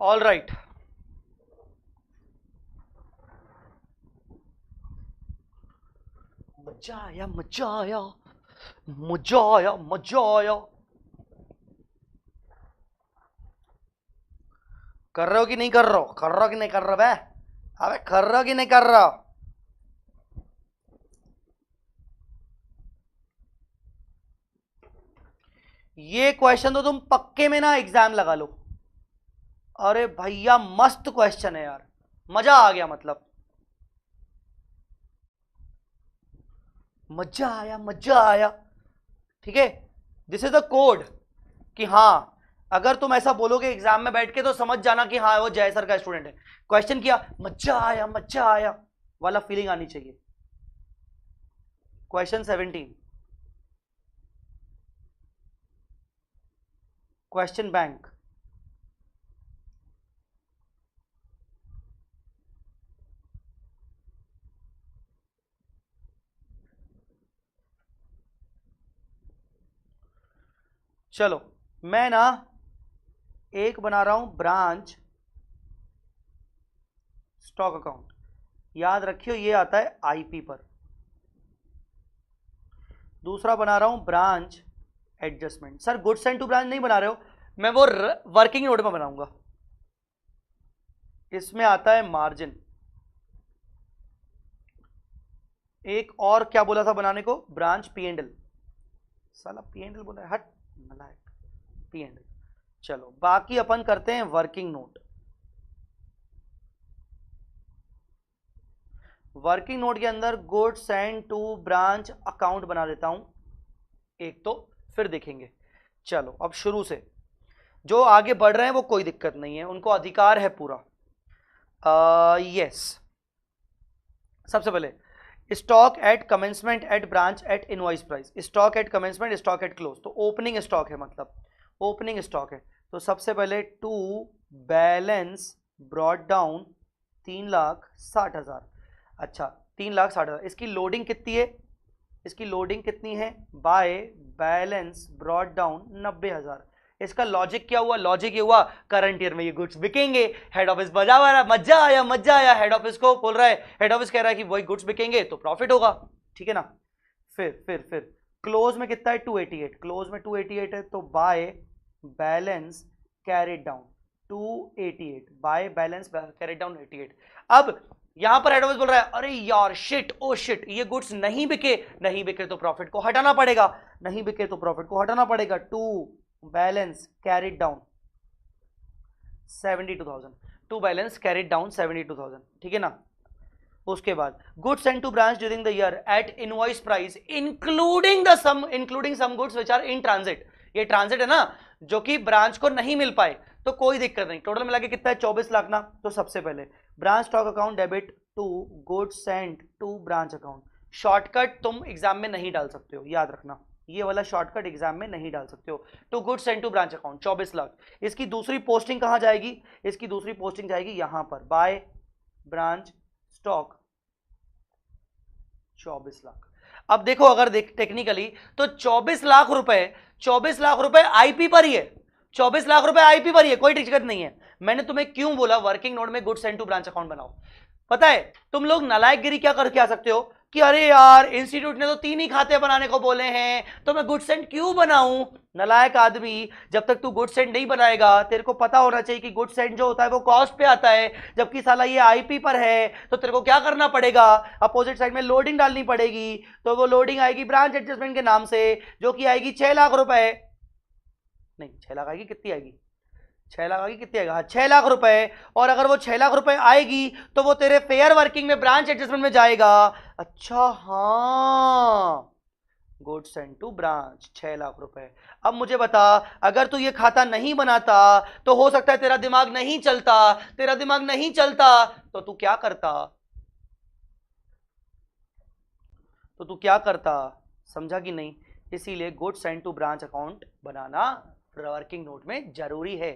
ऑल राइट, मजा आया, मजा आया, मजा आया, मजा आया। कर रहे हो कि नहीं कर रहे हो? कर रहे हो कि नहीं कर रहे हो? अबे कर रहे हो कि नहीं कर रहे हो? ये क्वेश्चन तो तुम पक्के में ना एग्जाम लगा लो। अरे भैया मस्त क्वेश्चन है यार, मजा आ गया, मतलब मजा आया, मजा आया, ठीक है। दिस इज द कोड कि हाँ अगर तुम ऐसा बोलोगे एग्जाम में बैठ के तो समझ जाना कि हाँ वो जय सर का स्टूडेंट है। क्वेश्चन किया, मजा आया वाला फीलिंग आनी चाहिए। Question 17, question bank. चलो मैं ना एक बना रहा हूं ब्रांच स्टॉक अकाउंट, याद रखियो ये आता है आईपी पर। दूसरा बना रहा हूं branch adjustment. Sir goods and to branch नहीं बना रहे हो, मैं वो वर्किंग नोट में बनाऊंगा। इसमें आता है मार्जिन। एक और क्या बोला था बनाने को, ब्रांच पी एंड एल। साला पी एंड एल बोला है, हट नालायक, पी एंड एल। चलो बाकी अपन करते हैं वर्किंग नोट। वर्किंग नोट के अंदर goods and to branch account बना देता हूं एक, तो फिर देखेंगे। चलो अब शुरू से, जो आगे बढ़ रहे हैं वो कोई दिक्कत नहीं है, उनको अधिकार है पूरा। यस, सबसे पहले stock at commencement eight branch eight invoice price. Stock at commencement, stock at close, तो ओपनिंग स्टॉक है, मतलब ओपनिंग स्टॉक है। तो सबसे पहले टू बैलेंस ब्रॉट डाउन 3,60,000। अच्छा 3,60,000, इसकी लोडिंग कितनी है, इसकी लोडिंग कितनी है, बाय बैलेंस ब्रॉट डाउन 90,000। इसका लॉजिक क्या हुआ, लॉजिक ये हुआ करंट ईयर में ये गुड्स बिकेंगे, हेड ऑफिस मजा आ रहा, मजा आया मजा आया, हेड ऑफिस को बोल रहा है, हेड ऑफिस कह रहा है कि वही गुड्स बिकेंगे तो प्रॉफिट होगा, ठीक है ना। फिर क्लोज में कितना है 288, क्लोज में 288 है, तो by balance carried down 288, by balance carried down 88। अब यहां पर हेड ऑफिस बोल रहा है अरे यार शिट, ओ शिट, ये गुड्स नहीं बिके, नहीं बिके तो प्रॉफिट को हटाना पड़ेगा, नहीं बिके तो प्रॉफिट को हटाना पड़ेगा। To balance carried down 72,000, to balance carried down 72,000, ठीक है ना। उसके बाद goods sent to branch during the year at invoice price including some goods which are in transit. ये ट्रांजिट है ना, जो कि ब्रांच को नहीं मिल पाए, तो कोई दिक्कत नहीं। टोटल मिला के कितना है 24 लाख ना। तो सबसे पहले branch stock account debit to goods sent to branch account. Shortcut तुम एग्जाम में नहीं डाल सकते हो, याद रखना, ये वाला शॉर्टकट एग्जाम में नहीं डाल सकते हो। To goods sent to branch account 24 lakh. इसकी दूसरी पोस्टिंग कहां जाएगी, इसकी दूसरी पोस्टिंग जाएगी यहां पर, बाय ब्रांच स्टॉक 24 लाख। अब देखो अगर टेक्निकली तो 24 लाख रुपए, 24 लाख रुपए आईपी पर ही है, 24 लाख रुपए आईपी पर ही है, कोई दिक्कत नहीं है। मैंने तुम्हें क्यों बोला वर्किंग नोट में goods sent to branch account बनाओ, पता है तुम लोग नालायकगिरी क्या करके आ सकते हो कि अरे यार इंस्टीट्यूट ने तो 3 ही खाते बनाने को बोले हैं, तो मैं गुड सेंट क्यों बनाऊं। नालायक आदमी, जब तक तू गुड सेंट नहीं बनाएगा, तेरे को पता होना चाहिए कि गुड सेंट जो होता है वो कॉस्ट पे आता है, जबकि साला ये आईपी पर है। तो तेरे को क्या करना पड़ेगा, अपोजिट साइड में लोडिंग डालनी पड़ेगी। तो वो लोडिंग आएगी ब्रांच एडजस्टमेंट के नाम से, जो कि आएगी 6 लाख रुपए, नहीं 6 लाख आएगी, कितनी आएगी 6 लाख आएगी, कितनी आएगा, हाँ 6 लाख रुपए। और अगर वो 6 लाख रुपए आएगी तो वो तेरे फेयर वर्किंग में ब्रांच एडजस्टमेंट में जाएगा। अच्छा हाँ, goods sent to branch 6 lakh रुपए। अब मुझे बता, अगर तू ये खाता नहीं बनाता तो हो सकता है तेरा दिमाग नहीं चलता, तेरा दिमाग नहीं चलता तो तू क्या करता, तो तू क्या करता, समझा कि नहीं। इसीलिए goods sent to branch account बनाना वर्किंग नोट में जरूरी है।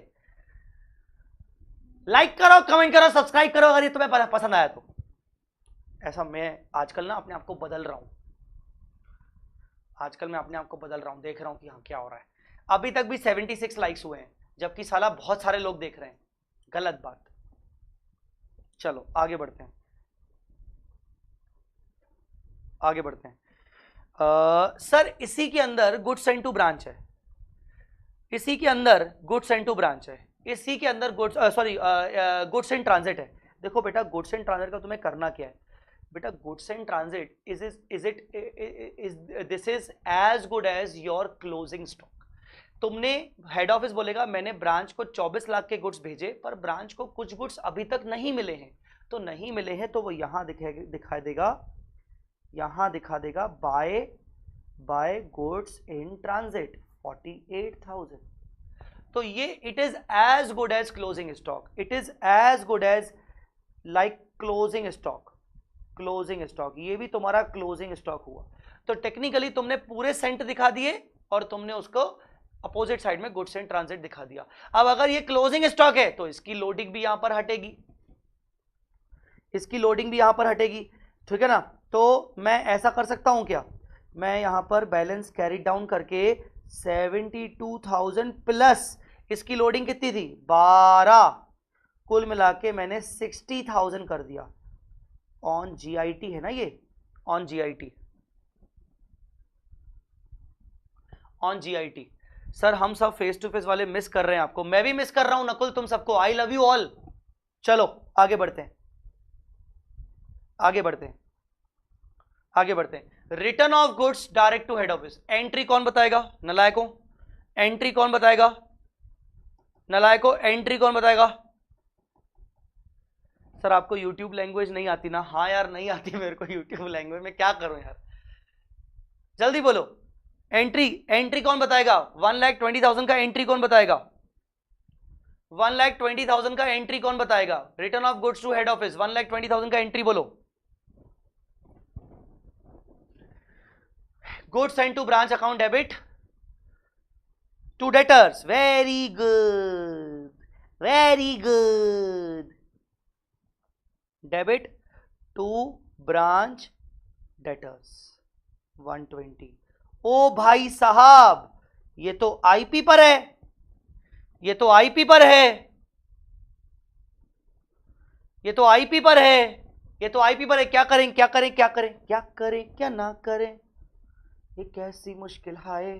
लाइक करो, कमेंट करो, सब्सक्राइब करो अगर ये तुम्हें पसंद आया तो। ऐसा मैं आजकल ना अपने आप को बदल रहा हूं, आजकल मैं अपने आप को बदल रहा हूं, देख रहा हूं कि हाँ क्या हो रहा है। अभी तक भी 76 लाइक्स हुए हैं, जबकि साला बहुत सारे लोग देख रहे हैं, गलत बात। चलो आगे बढ़ते हैं, आगे बढ़ते हैं। सर इसी के अंदर गुड्स एंड टू ब्रांच है, इसी के अंदर गुड्स एंड टू ब्रांच है, इसी के अंदर गुड्स गुड्स एंड ट्रांजिट है। देखो बेटा गुड्स एंड ट्रांजिट का तुम्हें करना क्या है बेटा, goods in transit this is as good as your closing stock. तुमने हेड ऑफिस बोलेगा मैंने ब्रांच को 24 लाख के गुड्स भेजे, पर ब्रांच को कुछ गुड्स अभी तक नहीं मिले हैं, तो नहीं मिले हैं तो वो यहां दिखा देगा, यहां दिखा देगा बाय गुड्स इन ट्रांजिट 48,000। तो ये it is as good as closing stock, it is as good as like closing stock, closing stock, ये भी तुम्हारा क्लोजिंग स्टॉक हुआ। तो टेक्निकली तुमने पूरे सेंट दिखा दिए और तुमने उसको अपोजिट साइड में गुड्स एंड ट्रांजिट दिखा दिया। अब अगर ये क्लोजिंग स्टॉक है तो इसकी लोडिंग भी यहां पर हटेगी, इसकी लोडिंग भी यहां पर हटेगी, ठीक है ना। तो मैं ऐसा कर सकता हूं क्या, मैं यहां पर बैलेंस कैरी डाउन करके 72,000 प्लस इसकी लोडिंग कितनी थी 12 कुल मिला के मैंने 60,000 कर दिया ऑन जीआईटी, है ना ये on GIT, on GIT. Sir हम सब फेस टू फेस वाले मिस कर रहे हैं आपको, मैं भी मिस कर रहा हूं नकुल तुम सबको, आई लव यू ऑल। चलो आगे बढ़ते हैं, आगे बढ़ते हैं, आगे बढ़ते हैं। Return of goods direct to head office, entry कौन बताएगा नलायकों, एंट्री कौन बताएगा नलायकों, एंट्री कौन बताएगा। सर आपको यूट्यूब लैंग्वेज नहीं आती ना, हाँ यार नहीं आती मेरे को यूट्यूब लैंग्वेज, में क्या करूं यार, जल्दी बोलो। एंट्री, एंट्री कौन बताएगा, 1,20,000 का एंट्री कौन बताएगा, 1,20,000 का एंट्री कौन बताएगा। Return of goods to head office 1,20,000 का एंट्री बोलो। Goods send to branch account debit to debtors, very good, very good, debit to branch debtors 120। ओ भाई साहब ये तो आईपी पर है, ये तो आईपी पर है, ये तो आईपी पर है, ये तो आईपी पर है। क्या करें क्या करें क्या करें क्या करें क्या ना करें, ये कैसी मुश्किल है,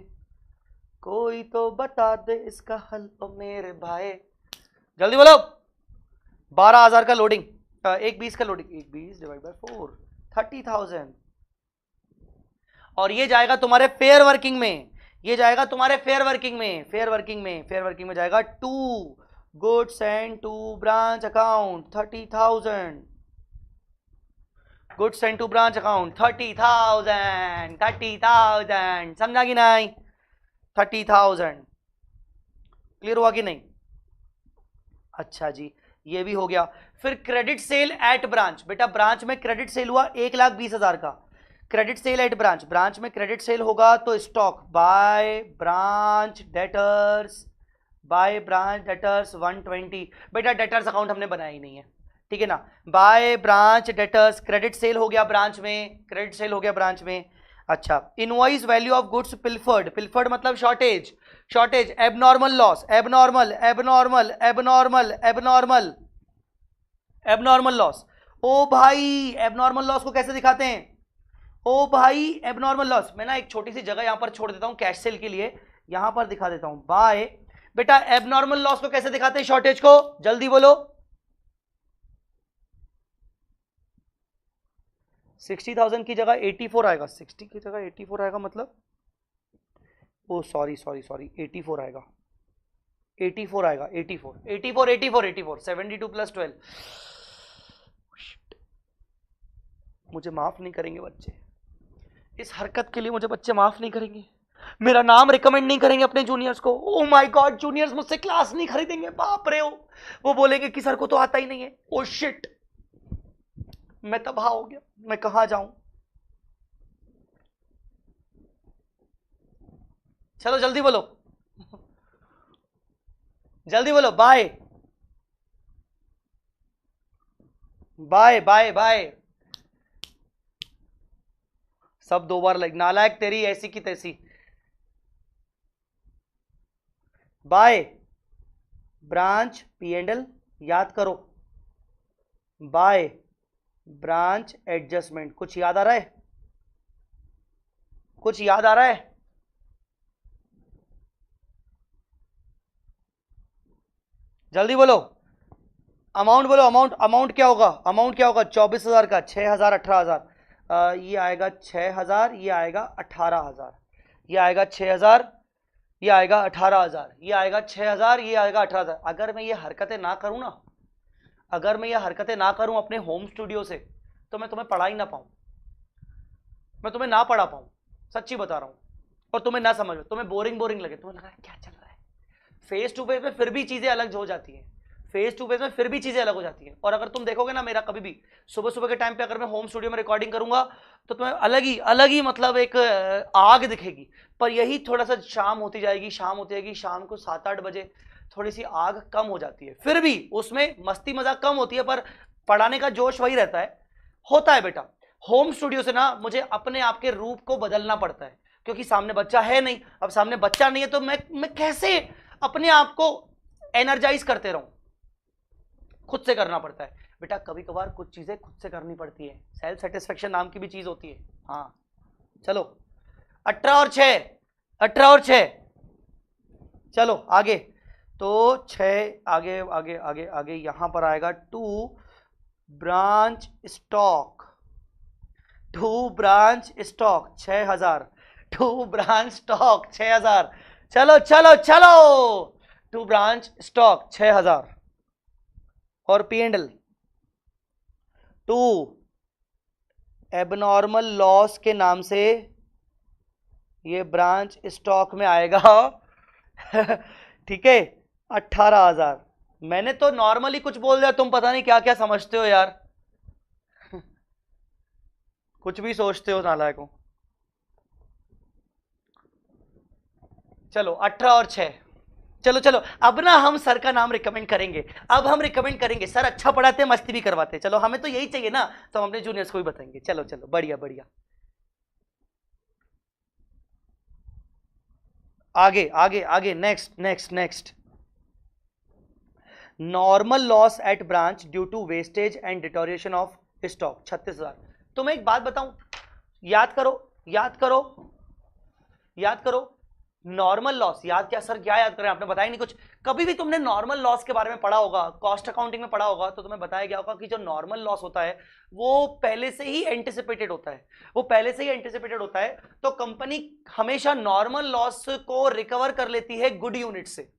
कोई तो बता दे इसका हल ओ मेरे भाई। जल्दी बोलो। 12,000 का लोडिंग, 1,20 का लोडिंग, 1,20 डिवाइड बाय 4, 30,000। और ये जाएगा तुम्हारे फेयर वर्किंग में, ये जाएगा तुम्हारे फेयर वर्किंग में, फेयर वर्किंग में, फेयर वर्किंग में जाएगा to goods send to branch account 30,000, goods send to branch account 30,000, 30,000 समझा कि नहीं, 30,000 क्लियर हुआ कि नहीं। अच्छा जी ये भी हो गया। फिर क्रेडिट सेल एट ब्रांच, बेटा ब्रांच में क्रेडिट सेल हुआ 1,20,000 का, credit sale at branch, branch में क्रेडिट सेल होगा तो stock by branch debtors, by branch debtors 120। बेटा डेटर्स अकाउंट हमने बनाया ही नहीं है, ठीक है ना। By branch debtors, credit sale हो गया ब्रांच में, क्रेडिट सेल हो गया ब्रांच में। अच्छा invoice value of goods pilfered, pilfered मतलब shortage, shortage, abnormal loss, abnormal abnormal abnormal abnormal abnormal loss. ओ भाई एबनॉर्मल लॉस को कैसे दिखाते हैं, ओ भाई एबनॉर्मल लॉस, मैं ना एक छोटी सी जगह यहां पर छोड़ देता हूं कैश सेल के लिए, यहां पर दिखा देता हूं बाय। बेटा एबनॉर्मल लॉस को कैसे दिखाते हैं शॉर्टेज को, जल्दी बोलो। 60,000 की जगह 84 आएगा, 60 की जगह 84 आएगा मतलब, ओ सॉरी सॉरी सॉरी 84 आएगा, 84 आएगा, 84 84 84 84 72 प्लस 12। मुझे माफ नहीं करेंगे बच्चे, इस हरकत के लिए मुझे बच्चे माफ नहीं करेंगे, मेरा नाम रिकमेंड नहीं करेंगे अपने जूनियर्स को। ओ माय गॉड जूनियर्स मुझसे क्लास नहीं खरीदेंगे, बाप रे, वो बोलेंगे कि सर को तो आता ही नहीं है। ओ शिट मैं तबाह हो गया, मैं कहां जाऊं। चलो जल्दी बोलो, जल्दी बोलो। बाय बाय बाय बाय, सब दो बार लाइक, नालायक तेरी ऐसी की तैसी। बाय ब्रांच P&L याद करो, बाय ब्रांच एडजस्टमेंट, कुछ याद आ रहा है, कुछ याद आ रहा है। जल्दी बोलो अमाउंट बोलो, अमाउंट, अमाउंट क्या होगा, अमाउंट क्या होगा, 24,000 का 6,000 18,000, ये आएगा 6,000, ये आएगा 18,000, ये आएगा 6,000, ये आएगा 18,000, ये आएगा 6,000, ये आएगा 18,000। अगर मैं ये हरकतें ना करूं ना, अगर मैं ये हरकतें ना करूं अपने होम स्टूडियो से, तो मैं तुम्हें पढ़ा ही ना पाऊं, मैं तुम्हें ना पढ़ा पाऊं, सच्ची बता रहा हूं। और तुम्हें ना समझ, तुम्हें बोरिंग बोरिंग लगे, तुम्हें लगा क्या चल रहा है। फेस टू फेस में फिर भी चीजें अलग हो जाती हैं, फेस टू फेस में फिर भी चीजें अलग हो जाती हैं। और अगर तुम देखोगे ना मेरा कभी भी सुबह सुबह के टाइम पे अगर मैं होम स्टूडियो में रिकॉर्डिंग करूंगा तो तुम्हें अलग ही मतलब एक आग दिखेगी। पर यही थोड़ा सा शाम होती जाएगी, शाम होती जाएगी, शाम को 7-8 बजे थोड़ी सी आग कम हो जाती है, फिर भी उसमें मस्ती मजाक कम होती है, पर पढ़ाने का जोश वही रहता है। होता है बेटा, होम स्टूडियो से ना मुझे अपने आप के रूप को बदलना पड़ता है, क्योंकि सामने बच्चा है नहीं। अब सामने बच्चा नहीं है तो मैं कैसे अपने आप को एनर्जाइज करते रहूं, खुद से करना पड़ता है बेटा। कभी कभार कुछ चीजें खुद से करनी पड़ती है, सेल्फ सेटिस्फेक्शन नाम की भी चीज होती है। हाँ चलो 18 और 6, 18 और 6, चलो आगे। तो 6 आगे आगे आगे आगे यहां पर आएगा 2 branch stock, 2 branch stock 6000, 2 branch stock 6000, चलो चलो चलो 2 ब्रांच स्टॉक 6000 और P&L 2 एबनॉर्मल लॉस के नाम से ये ब्रांच स्टॉक में आएगा ठीक है 18,000। मैंने तो नॉर्मली कुछ बोल दिया, तुम पता नहीं क्या क्या समझते हो यार कुछ भी सोचते हो नालायकों। चलो 18 और 6, चलो चलो अब ना हम सर का नाम रिकमेंड करेंगे। अब हम रिकमेंड करेंगे, सर अच्छा पढ़ाते हैं, मस्ती भी करवाते हैं। चलो हमें तो यही चाहिए ना, तो हम अपने जूनियर्स को भी बताएंगे। चलो चलो बढ़िया बढ़िया, आगे आगे आगे, next next next. Normal loss at branch due to wastage and deterioration of stock 36,000। तो मैं एक बात बताऊं, याद करो याद करो याद करो, नॉर्मल लॉस याद क्या सर, क्या याद करें, आपने बताया नहीं कुछ। कभी भी तुमने नॉर्मल लॉस के बारे में पढ़ा होगा, कॉस्ट अकाउंटिंग में पढ़ा होगा, तो तुम्हें बताया गया होगा कि जो नॉर्मल लॉस होता है वो पहले से ही एंटिसिपेटेड होता है, वो पहले से ही एंटिसिपेटेड होता है। तो कंपनी हमेशा नॉर्मल लॉस को रिकवर कर लेती है गुड यूनिट से।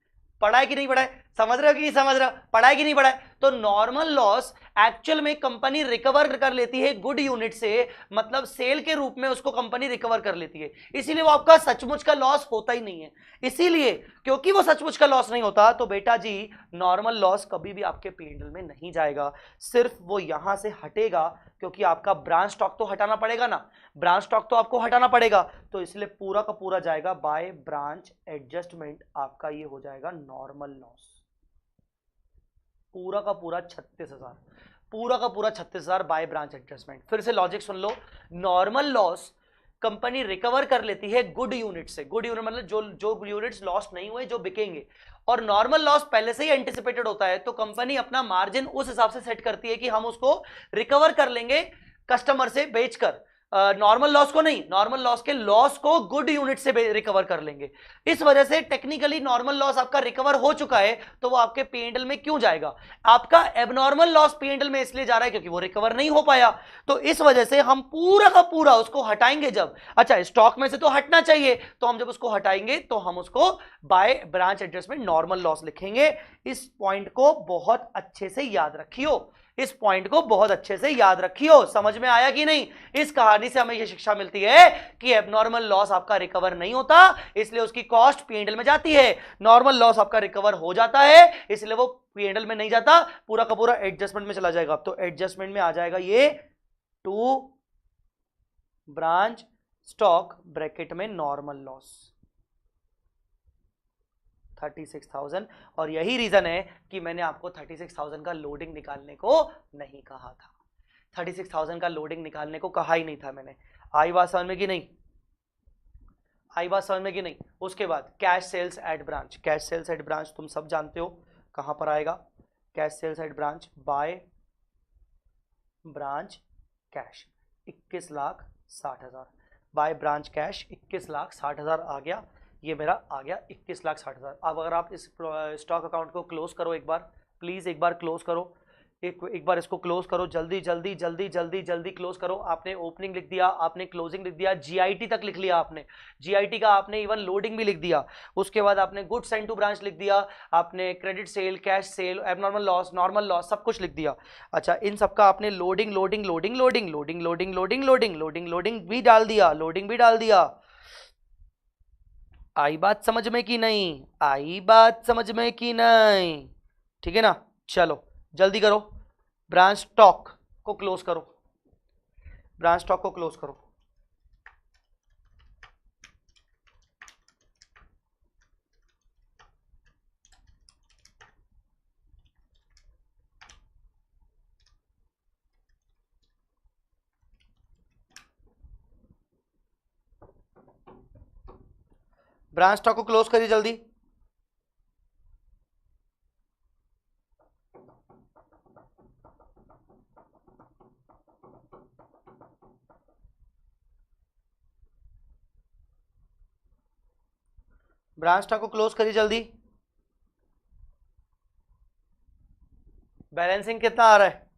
पढ़ा है कि नहीं पढ़ा है, समझ रहे हो कि नहीं समझ रहे हो, पढ़ा है कि नहीं पढ़ा है। तो नॉर्मल लॉस एक्चुअल में कंपनी रिकवर कर लेती है गुड यूनिट से, मतलब सेल के रूप में उसको कंपनी रिकवर कर लेती है। इसीलिए वो आपका सचमुच का लॉस होता ही नहीं है। इसीलिए क्योंकि वो सचमुच का लॉस नहीं होता, तो बेटा जी नॉर्मल लॉस कभी भी आपके P&L में नहीं जाएगा, सिर्फ वो यहां से हटेगा, क्योंकि आपका ब्रांच स्टॉक तो हटाना पड़ेगा ना, ब्रांच स्टॉक तो आपको हटाना पड़ेगा। तो इसलिए पूरा का पूरा जाएगा बाय ब्रांच एडजस्टमेंट, आपका ये हो जाएगा नॉर्मल लॉस। पूरा का पूरा 36,000, पूरा का पूरा 36,000 बाय ब्रांच एडजस्टमेंट। फिर से लॉजिक सुन लो, नॉर्मल लॉस कंपनी रिकवर कर लेती है गुड यूनिट से, गुड यूनिट मतलब जो जो यूनिट्स लॉस नहीं हुए, जो बिकेंगे। और नॉर्मल लॉस पहले से ही एंटिसिपेटेड होता है, तो कंपनी अपना मार्जिन उस हिसाब से सेट करती है कि हम उसको रिकवर कर लेंगे कस्टमर से बेचकर। नॉर्मल लॉस को नहीं, नॉर्मल लॉस के लॉस को गुड यूनिट से रिकवर कर लेंगे। इस वजह से टेक्निकली नॉर्मल लॉस आपका रिकवर हो चुका है, तो वो आपके P&L में क्यों जाएगा। आपका एबनॉर्मल लॉस P&L में इसलिए जा रहा है क्योंकि वो रिकवर नहीं हो पाया, तो इस वजह से हम पूरा का पूरा उसको हटाएंगे जब, अच्छा स्टॉक में से तो हटना चाहिए, तो हम जब उसको हटाएंगे तो हम उसको bye branch adjustment normal loss लिखेंगे। इस पॉइंट को बहुत अच्छे से याद रखियो, इस पॉइंट को बहुत अच्छे से याद रखियो। समझ में आया कि नहीं। इस कहानी से हमें यह शिक्षा मिलती है कि एबनॉर्मल लॉस आपका रिकवर नहीं होता, इसलिए उसकी कॉस्ट P&L में जाती है। नॉर्मल लॉस आपका रिकवर हो जाता है, इसलिए वो P&L में नहीं जाता, पूरा का पूरा एडजस्टमेंट में चला जाएगा। तो एडजस्टमेंट में आ जाएगा ये 2 ब्रांच स्टॉक ब्रैकेट में नॉर्मल लॉस 36,000। और यही रीजन है कि मैंने आपको 36,000 का लोडिंग निकालने को नहीं कहा था, 36,000 का लोडिंग निकालने को कहा ही नहीं था मैंने। आई बात समझ में कि नहीं, आई बात समझ में कि नहीं। उसके बाद cash sales at branch, cash sales at branch तुम सब जानते हो कहां पर आएगा, cash sales at branch by branch cash 21,60,000, by branch cash 21,60,000 आ गया, ये मेरा आ गया 21,60,000। अब अगर आप इस स्टॉक अकाउंट को क्लोज करो एक बार, प्लीज एक बार क्लोज करो, एक बार इसको क्लोज करो, जल्दी जल्दी जल्दी जल्दी जल्दी क्लोज करो। आपने ओपनिंग लिख दिया, आपने क्लोजिंग लिख दिया, GIT तक लिख लिया आपने, GIT का आपने इवन लोडिंग भी लिख दिया। उसके बाद आपने गुड सेंड टू ब्रांच लिख दिया, आपने credit sale, cash cell, abnormal loss, normal loss, सब कुछ लिख दिया। अच्छा इन सबका आपने loading loading loading loading loading loading loading loading loading loading भी डाल दिया, लोडिंग भी डाल दिया। आई बात समझ में कि नहीं, आई बात समझ में कि नहीं, ठीक है ना। चलो जल्दी करो, ब्रांच स्टॉक को क्लोज करो, ब्रांच स्टॉक को क्लोज करो। ब्रांच स्टॉक को क्लोज करिए जल्दी। ब्रांच स्टॉक को क्लोज करिए जल्दी। बैलेंसिंग कितना आ रहा है?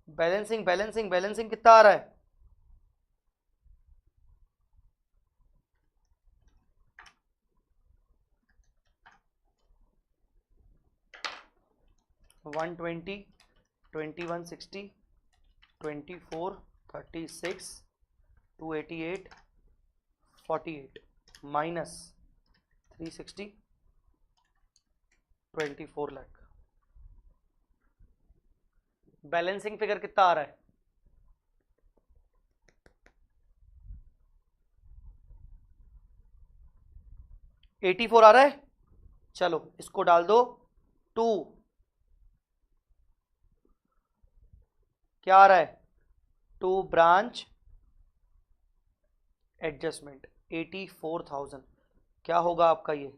बैलेंसिंग बैलेंसिंग बैलेंसिंग कितना आ रहा है? One 2160 24 36 288 48 minus 360 24 lakh. Balancing figure कितना आ रहा है? 84 आ रहा है। चलो इसको डाल दो 2, क्या आ रहा है? 2 ब्रांच एडजस्टमेंट 84,000। क्या होगा आपका ये?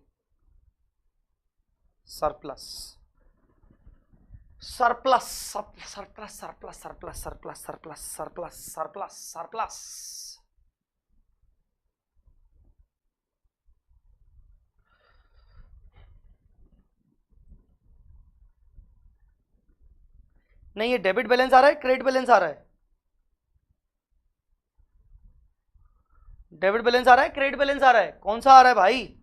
Surplus surplus surplus surplus surplus surplus surplus surplus surplus surplus. नहीं, ये डेबिट बैलेंस आ रहा है, क्रेडिट बैलेंस आ रहा है? डेबिट बैलेंस आ रहा है, क्रेडिट बैलेंस आ रहा है? कौन सा आ रहा है भाई?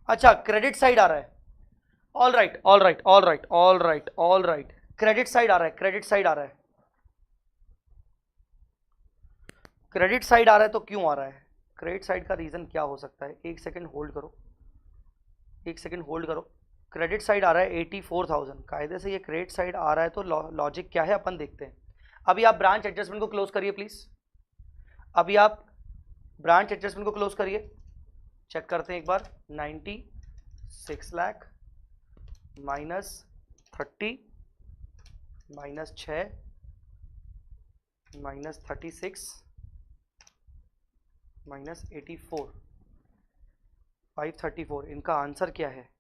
अच्छा, क्रेडिट साइड आ रहा है। All right all right all right all right all right, credit side आ रहा है, क्रेडिट साइड आ रहा है। क्रेडिट साइड आ रहा है तो क्यों आ रहा है? क्रेडिट साइड का रीजन क्या हो सकता है? एक सेकंड होल्ड करो, एक सेकंड होल्ड करो। क्रेडिट साइड आ रहा है 84,000, कायदे से ये क्रेडिट साइड आ रहा है तो लॉजिक क्या है अपन देखते हैं। अभी आप ब्रांच एडजस्टमेंट को क्लोज करिए प्लीज। अभी आप ब्रांच एडजस्टमेंट को क्लोज करिए, चेक करते हैं एक बार। 96 lakh minus 30 minus 6 minus 36 minus 84 534, इनका आंसर क्या है?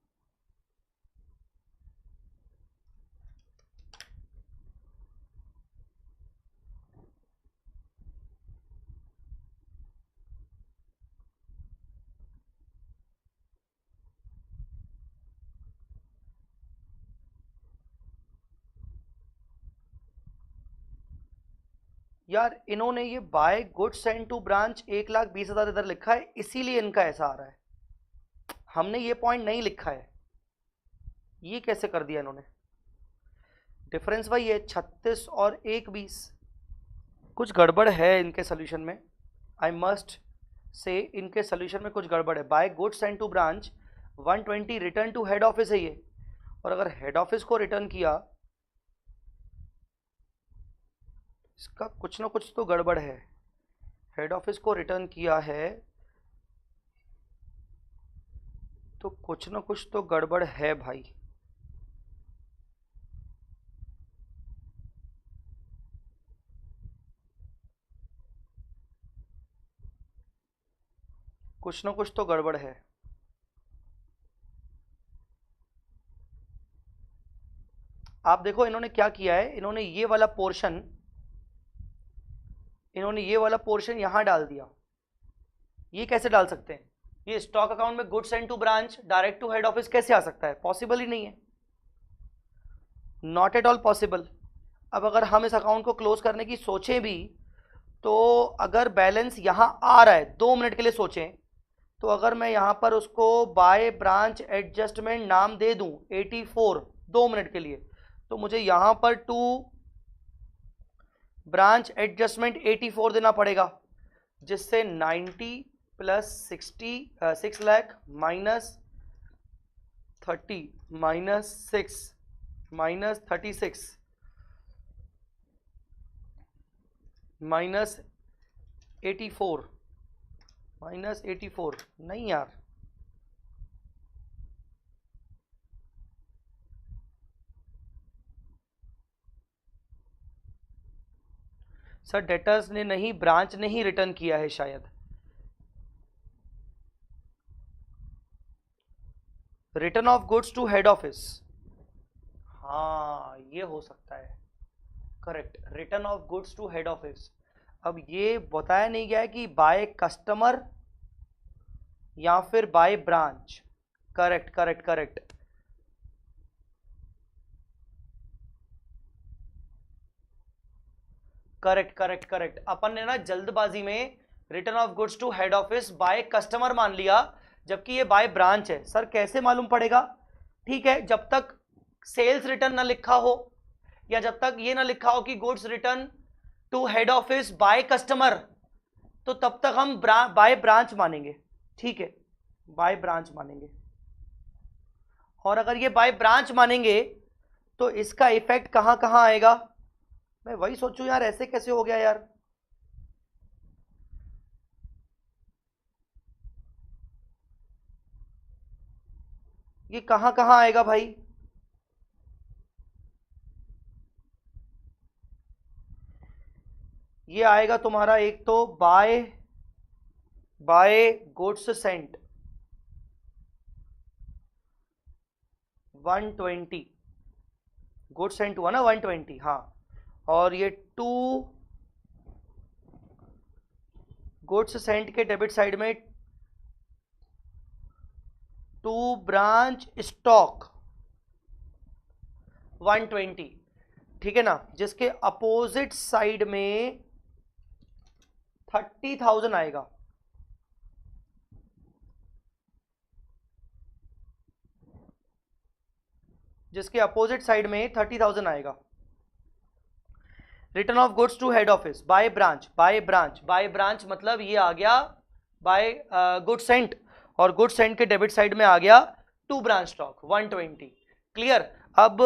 यार इन्होंने ये by good send to branch 1,20,000 इधर लिखा है, इसीलिए इनका ऐसा आ रहा है। हमने ये पॉइंट नहीं लिखा है, ये कैसे कर दिया इन्होंने? डिफरेंस भाई ये 36 और 1,20, कुछ गड़बड़ है इनके सोल्यूशन में। आई मस्ट से इनके सोल्यूशन में कुछ गड़बड़ है। By good send to branch 120 return to head office है ये, और अगर हेड ऑफिस को रिटर्न किया, इसका कुछ ना कुछ तो गड़बड़ है। हेड ऑफिस को रिटर्न किया है तो कुछ ना कुछ तो गड़बड़ है भाई। कुछ ना कुछ तो गड़बड़ है। आप देखो इन्होंने क्या किया है, इन्होंने ये वाला पोर्शन यहां डाल दिया। ये कैसे डाल सकते हैं? ये स्टॉक अकाउंट में goods and to branch direct to head office कैसे आ सकता है? पॉसिबल ही नहीं है, नॉट एट ऑल पॉसिबल। अब अगर हम इस अकाउंट को क्लोज करने की सोचें भी, तो अगर बैलेंस यहां आ रहा है, 2 मिनट के लिए सोचें, तो अगर मैं यहां पर उसको बाय ब्रांच एडजस्टमेंट नाम दे दूं 84 2 मिनट के लिए, तो मुझे यहां पर टू ब्रांच एडजस्टमेंट 84 देना पड़ेगा, जिससे 90 plus 6 lakh minus 30 minus 6 minus 36 minus 84 minus 84, नहीं यार, सर डेटर्स ने नहीं, ब्रांच ने ही रिटर्न किया है शायद। Return of goods to head office, हाँ ये हो सकता है, correct, return of goods to head office. अब ये बताया नहीं गया है कि बाय कस्टमर या फिर by branch. Correct correct correct, correct correct correct. अपन ने ना जल्दबाजी में return of goods to head office by customer मान लिया, जबकि ये बाय ब्रांच है। सर कैसे मालूम पड़ेगा? ठीक है, जब तक सेल्स रिटर्न ना लिखा हो, या जब तक ये ना लिखा हो कि goods return to head office by customer, तो तब तक हम बाय ब्रांच मानेंगे। ठीक है, बाय ब्रांच मानेंगे। और अगर ये बाय ब्रांच मानेंगे तो इसका इफेक्ट कहां कहां आएगा? मैं वही सोचूं यार, ऐसे कैसे हो गया यार। ये कहां कहां आएगा भाई? ये आएगा तुम्हारा एक तो by goods sent 120, goods sent हुआ ना 120, हाँ। और ये टू गुड्स सेंट के डेबिट साइड में टू ब्रांच स्टॉक 120, ठीक है ना, जिसके अपोजिट साइड में 30,000 आएगा। जिसके अपोजिट साइड में 30,000 आएगा। Return of goods to head office by branch, by branch, by branch मतलब ये आ गया बाय गुड सेंट, और गुड सेंट के डेबिट साइड में आ गया टू ब्रांच स्टॉक 120। क्लियर? अब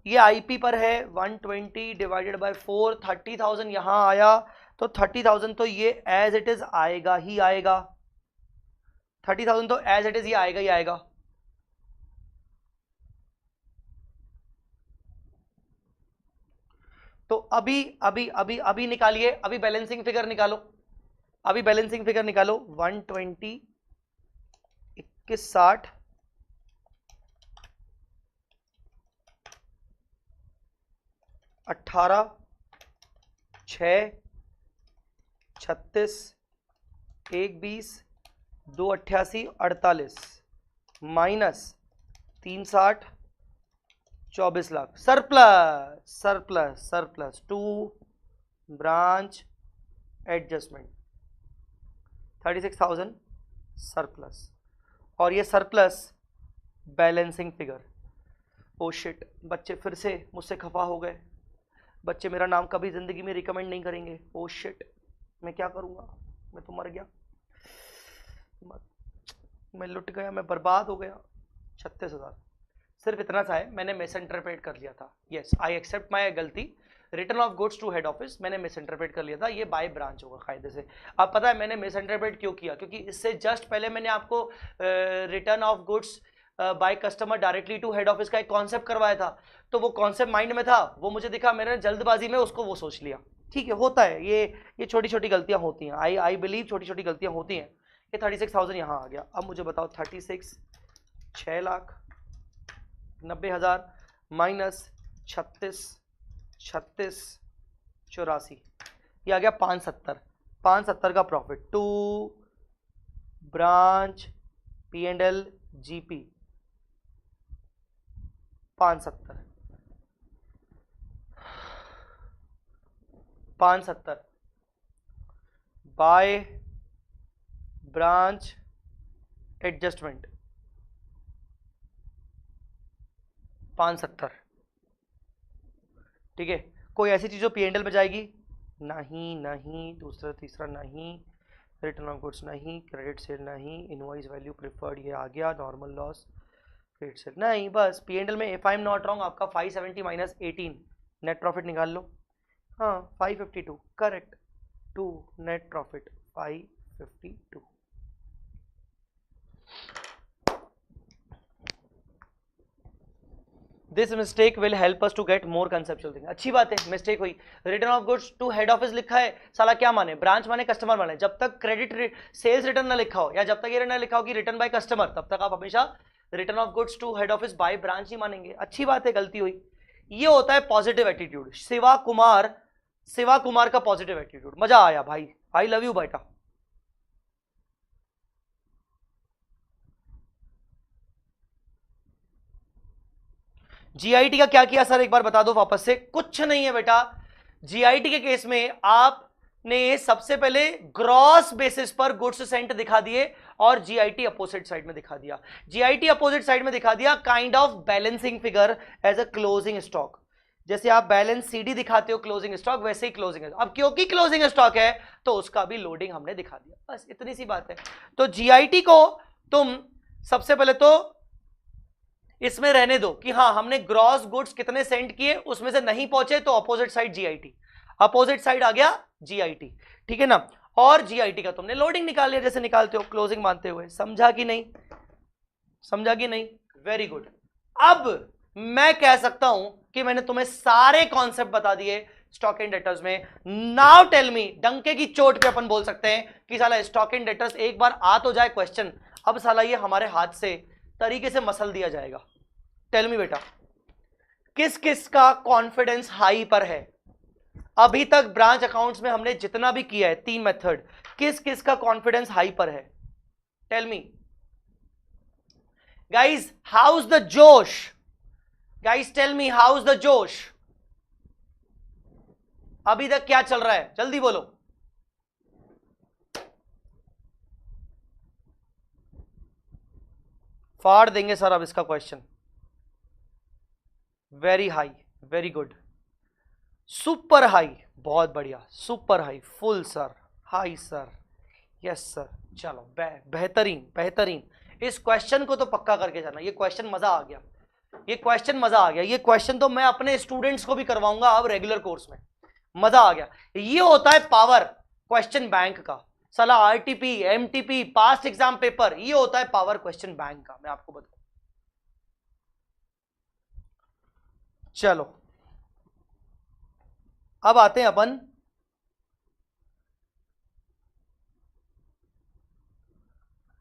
ये आईपी पर है, 120 डिवाइडेड बाय 4, 30,000 यहां आया, तो 30,000 तो ये एज इट इज आएगा ही आएगा। 30,000 तो एज इट इज ये आएगा ही आएगा। तो अभी अभी अभी अभी निकालिए, अभी बैलेंसिंग फिगर निकालो, अभी बैलेंसिंग फिगर निकालो। 120, 2160, 18, 6, 36, 1, 20, 2, 88, 48 minus 360, 24 lakh surplus, surplus surplus to branch adjustment 36,000 surplus, और ये surplus balancing figure. Oh shit, बच्चे फिर से मुझसे खफा हो गए, बच्चे मेरा नाम कभी जिंदगी में रिकमेंड नहीं करेंगे। ओ शिट, मैं क्या करूंगा? मैं तो मर गया, मैं लुट गया, मैं बर्बाद हो गया। 36,000 सिर्फ इतना सा है, मैंने मिस इंटरप्रेट कर लिया था। यस, आई एक्सेप्ट माई गलती। Return of goods to head office मैंने मिस इंटरप्रेट कर लिया था, ये बाय ब्रांच होगा कायदे से। अब पता है मैंने मिस इंटरप्रेट क्यों किया? क्योंकि इससे जस्ट पहले मैंने आपको return of goods by customer directly to head office का एक कॉन्सेप्ट करवाया था, तो वो कॉन्सेप्ट माइंड में था, वो मुझे दिखा, मैंने जल्दबाजी में उसको वो सोच लिया। ठीक है, होता है, ये छोटी छोटी गलतियां होती हैं, आई बिलीव छोटी छोटी गलतियां होती हैं। ये 36,000 यहाँ आ गया। अब मुझे बताओ 36, 6,90,000 माइनस 36, 36, 84, ये आ गया 570, 570 का profit to branch P&L GP 570, 570 by branch adjustment 570। ठीक है, कोई ऐसी चीज जो P&L में जाएगी? नहीं नहीं, दूसरा तीसरा नहीं, रिटर्न ऑफ गुड्स नहीं, क्रेडिट सेल नहीं, इनवॉइस वैल्यू प्रिफर्ड ये आ गया, नॉर्मल लॉस, क्रेडिट सेल नहीं, बस P&L में if I am not wrong आपका 570 माइनस 18 नेट प्रॉफिट निकाल लो। हाँ 552, correct, to net profit 552। This mistake will help us to get more conceptual thing. अच्छी बात है, मिस्टेक हुई। Return of goods to head office लिखा है, साला क्या माने, ब्रांच माने कस्टमर माने। जब तक क्रेडिट सेल्स रिटर्न ना लिखा हो या जब तक ये ना लिखा हो कि रिटर्न बाय कस्टमर, तब तक आप हमेशा return of goods to head office by branch ही मानेंगे। अच्छी बात है, गलती हुई। ये होता है पॉजिटिव एटीट्यूड। शिवा कुमार का पॉजिटिव एटीट्यूड, मजा आया भाई, आई लव यू बेटा। जीआईटी का क्या किया सर, एक बार बता दो वापस से। कुछ नहीं है बेटा, जीआईटी के केस में आपने सबसे पहले ग्रॉस बेसिस पर गुड्स सेंट दिखा दिए और जीआईटी अपोजिट साइड में दिखा दिया। जीआईटी अपोजिट साइड में दिखा दिया kind of balancing figure as a closing stock. जैसे आप बैलेंस सीडी दिखाते हो क्लोजिंग स्टॉक, वैसे ही क्लोजिंग। अब क्योंकि क्लोजिंग स्टॉक है तो उसका भी लोडिंग हमने दिखा दिया, बस इतनी सी बात है। तो जीआईटी को तुम सबसे पहले तो इसमें रहने दो कि हाँ हमने ग्रॉस गुड्स कितने सेंड किए, उसमें से नहीं पहुंचे तो opposite side GIT, opposite side आ गया जीआईटी, ठीक है ना। और जीआईटी का तुमने लोडिंग निकाल लिया जैसे निकालते हो क्लोजिंग मानते हुए। समझा कि नहीं, समझा कि नहीं, वेरी गुड। अब मैं कह सकता हूं कि मैंने तुम्हें सारे कॉन्सेप्ट बता दिए स्टॉक एंड डेटर्स में। नाउ टेल मी, डंके की चोट पे अपन बोल सकते हैं कि साला स्टॉक एंड डेटर्स एक बार आ तो जाए क्वेश्चन, अब साला ये हमारे हाथ से तरीके से मसल दिया जाएगा। टेल मी बेटा, किस किस का कॉन्फिडेंस हाई पर है? अभी तक ब्रांच अकाउंट्स में हमने जितना भी किया है 3 मेथड, किस किस का कॉन्फिडेंस हाई पर है? Tell me guys, how's the josh? Guys tell me how's the josh? अभी तक क्या चल रहा है, जल्दी बोलो। फाड़ देंगे सर अब इसका question. Very high, very good, super high, बहुत बढ़िया, super high, full sir, high sir, yes sir. चलो बेहतरीन बेहतरीन। इस क्वेश्चन को तो पक्का करके जाना, ये क्वेश्चन मजा आ गया, ये क्वेश्चन मजा आ गया। ये क्वेश्चन तो मैं अपने स्टूडेंट्स को भी करवाऊंगा अब रेगुलर कोर्स में, मजा आ गया। ये होता है पावर क्वेश्चन बैंक का, साला RTP MTP past exam paper, ये होता है पावर क्वेश्चन बैंक का, मैं आपको बताऊं। चलो अब आते हैं अपन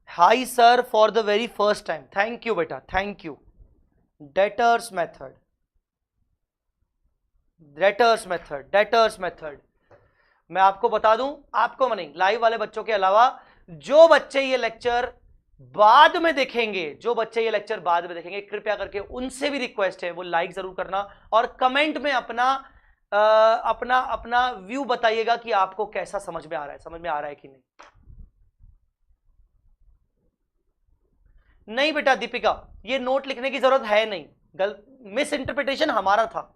hi sir for the very first time, thank you बेटा, thank you. Debtors method, debtors method, debtors method. मैं आपको बता दूं, आपको नहीं, लाइव वाले बच्चों के अलावा जो बच्चे ये लेक्चर बाद में देखेंगे, जो बच्चे ये लेक्चर बाद में देखेंगे, कृपया करके उनसे भी रिक्वेस्ट है वो लाइक जरूर करना और कमेंट में अपना अपना अपना व्यू बताइएगा कि आपको कैसा समझ में आ रहा है, समझ में आ रहा है कि नहीं। नहीं बेटा दीपिका, ये नोट लिखने की जरूरत है नहीं, मिस इंटरप्रिटेशन हमारा था,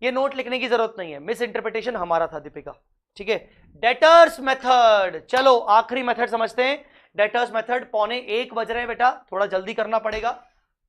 ये नोट लिखने की जरूरत नहीं है, मिस इंटरप्रिटेशन हमारा था दीपिका, ठीक है। डेटर्स मेथड, चलो आखिरी मेथड समझते हैं। डेटर्स मेथड, 1:45 बज रहे हैं बेटा, थोड़ा जल्दी करना पड़ेगा,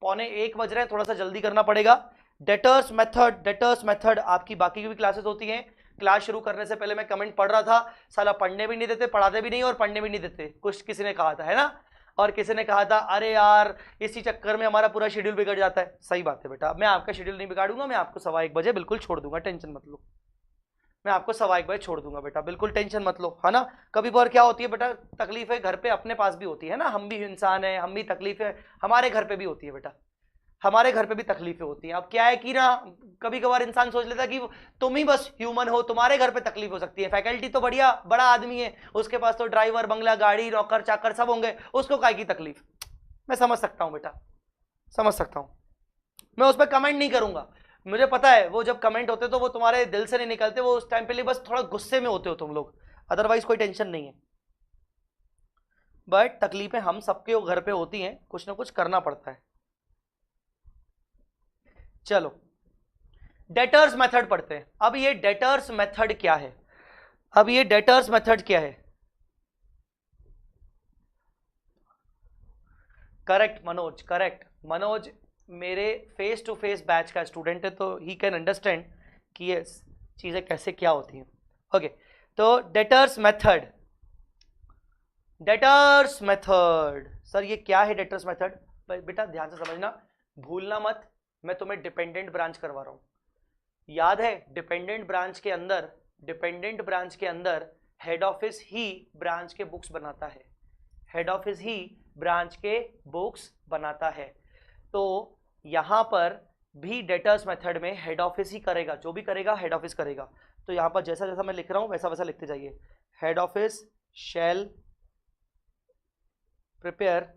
1:45 बज रहे हैं, थोड़ा सा जल्दी करना पड़ेगा। डेटर्स मेथड, डेटर्स मेथड आपकी बाकी की भी क्लासेस होती हैं। क्लास शुरू करने से पहले मैं कमेंट पढ़ रहा था, साला पढ़ने भी नहीं देते, पढ़ाते भी नहीं और पढ़ने भी नहीं देते, कुछ किसी ने कहा था, है ना। और किसी ने कहा था अरे यार इसी चक्कर में हमारा पूरा शेड्यूल बिगड़ जाता है। सही बात है बेटा, मैं आपका शेड्यूल नहीं बिगाड़ूंगा, मैं आपको 1:15 बजे बिल्कुल छोड़ दूंगा, टेंशन मत लो। मैं आपको 1:15 बजे छोड़ दूंगा बेटा, बिल्कुल टेंशन मत लो, है ना। कभी बार क्या होती है बेटा, तकलीफें घर पे अपने पास भी होती है ना, हम भी इंसान है, हम भी तकलीफें हमारे घर पे भी होती है बेटा, हमारे घर पे भी तकलीफें होती हैं। अब क्या है कि ना कभी कभार इंसान सोच लेता है कि तुम ही बस ह्यूमन हो, तुम्हारे घर पे तकलीफ हो सकती है, फैकल्टी तो बढ़िया बड़ा आदमी है, उसके पास तो ड्राइवर बंगला गाड़ी नौकर चाकर सब होंगे, उसको काय की तकलीफ। मैं समझ सकता हूं बेटा, समझ सकता हूं, मैं उस पर कमेंट नहीं करूंगा। मुझे पता है वो जब कमेंट होते तो वो तुम्हारे दिल से नहीं निकलते, वो उस टाइम पे लिए बस थोड़ा गुस्से में होते हो तुम लोग, अदरवाइज कोई टेंशन नहीं है। बट तकलीफें हम सबके घर पे होती हैं, कुछ ना कुछ करना पड़ता है। चलो डेटर्स मेथड पढ़ते हैं। अब ये डेटर्स मेथड क्या है, अब ये डेटर्स मेथड क्या है? करेक्ट मनोज, करेक्ट मनोज मेरे फेस टू फेस बैच का स्टूडेंट है, तो ही कैन अंडरस्टैंड कि ये चीजें कैसे क्या होती हैं। ओके, तो debtors method, debtors method sir ये क्या है डेटर्स मेथड? बेटा ध्यान से समझना, भूलना मत, मैं तुम्हें डिपेंडेंट ब्रांच करवा रहा हूं। याद है डिपेंडेंट ब्रांच के अंदर हेड ऑफिस ही ब्रांच के बुक्स बनाता है, हेड ऑफिस ही ब्रांच के बुक्स बनाता है। तो यहां पर भी डेटर्स मेथड में हेड ऑफिस ही करेगा, जो भी करेगा हेड ऑफिस करेगा। तो यहां पर जैसा जैसा मैं लिख रहा हूं वैसा वैसा लिखते जाइए। Head office shall prepare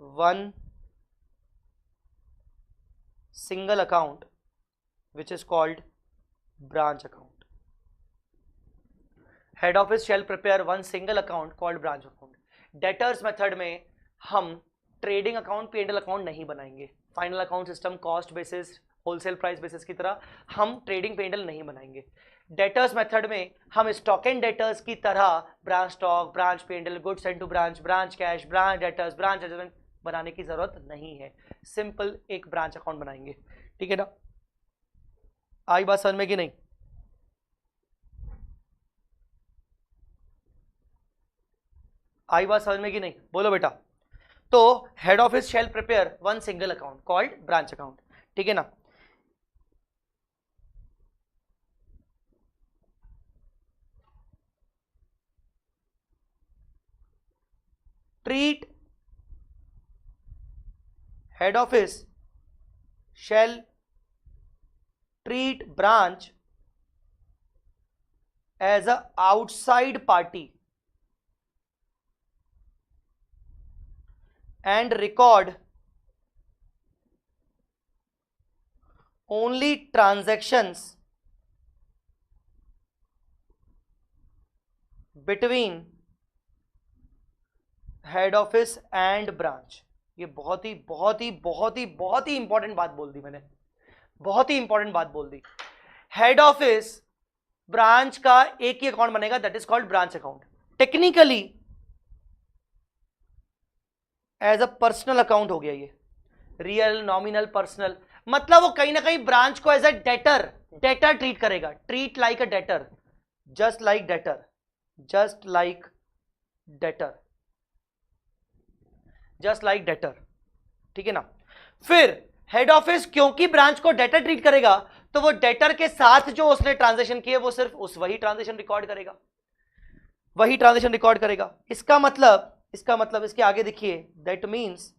one single account which is called branch account. Head office shall prepare one single account called branch account. Debtors method में हम ट्रेडिंग अकाउंट P&L अकाउंट नहीं बनाएंगे, final account system cost basis wholesale price basis की तरह हम trading P&L नहीं बनाएंगे। Debtors method में हम स्टॉक एंड डेटर्स की तरह branch stock, branch P&L, goods send to branch, branch cash, branch debtors, branch adjustment बनाने की जरूरत नहीं है। सिंपल एक ब्रांच अकाउंट बनाएंगे, ठीक है ना। आई बात समझ में कि नहीं? आई बात समझ में कि नहीं? बोलो बेटा। तो head office shall prepare one single account called branch account, ठीक है ना। Treat head office shall treat branch as a outside party and record only transactions between head office and branch। ये बहुत ही इंपॉर्टेंट बात बोल दी मैंने, बहुत ही इंपॉर्टेंट बात बोल दी। हेड ऑफिस ब्रांच का एक ही अकाउंट बनेगा, that is called branch account. Technically as a personal account हो गया ये, रियल नॉमिनल पर्सनल, मतलब वो कहीं ना कहीं ब्रांच को एज अ डेटर ट्रीट करेगा, ट्रीट लाइक अ debtor, just like debtor, just like debtor, just like debtor, ठीक है ना। फिर हेड ऑफिस क्योंकि ब्रांच को डेटर ट्रीट करेगा तो वो डेटर के साथ जो उसने ट्रांजेक्शन किए वो सिर्फ वही ट्रांजेक्शन रिकॉर्ड करेगा, वही ट्रांजेक्शन रिकॉर्ड करेगा। इसका मतलब इसके आगे देखिए, that means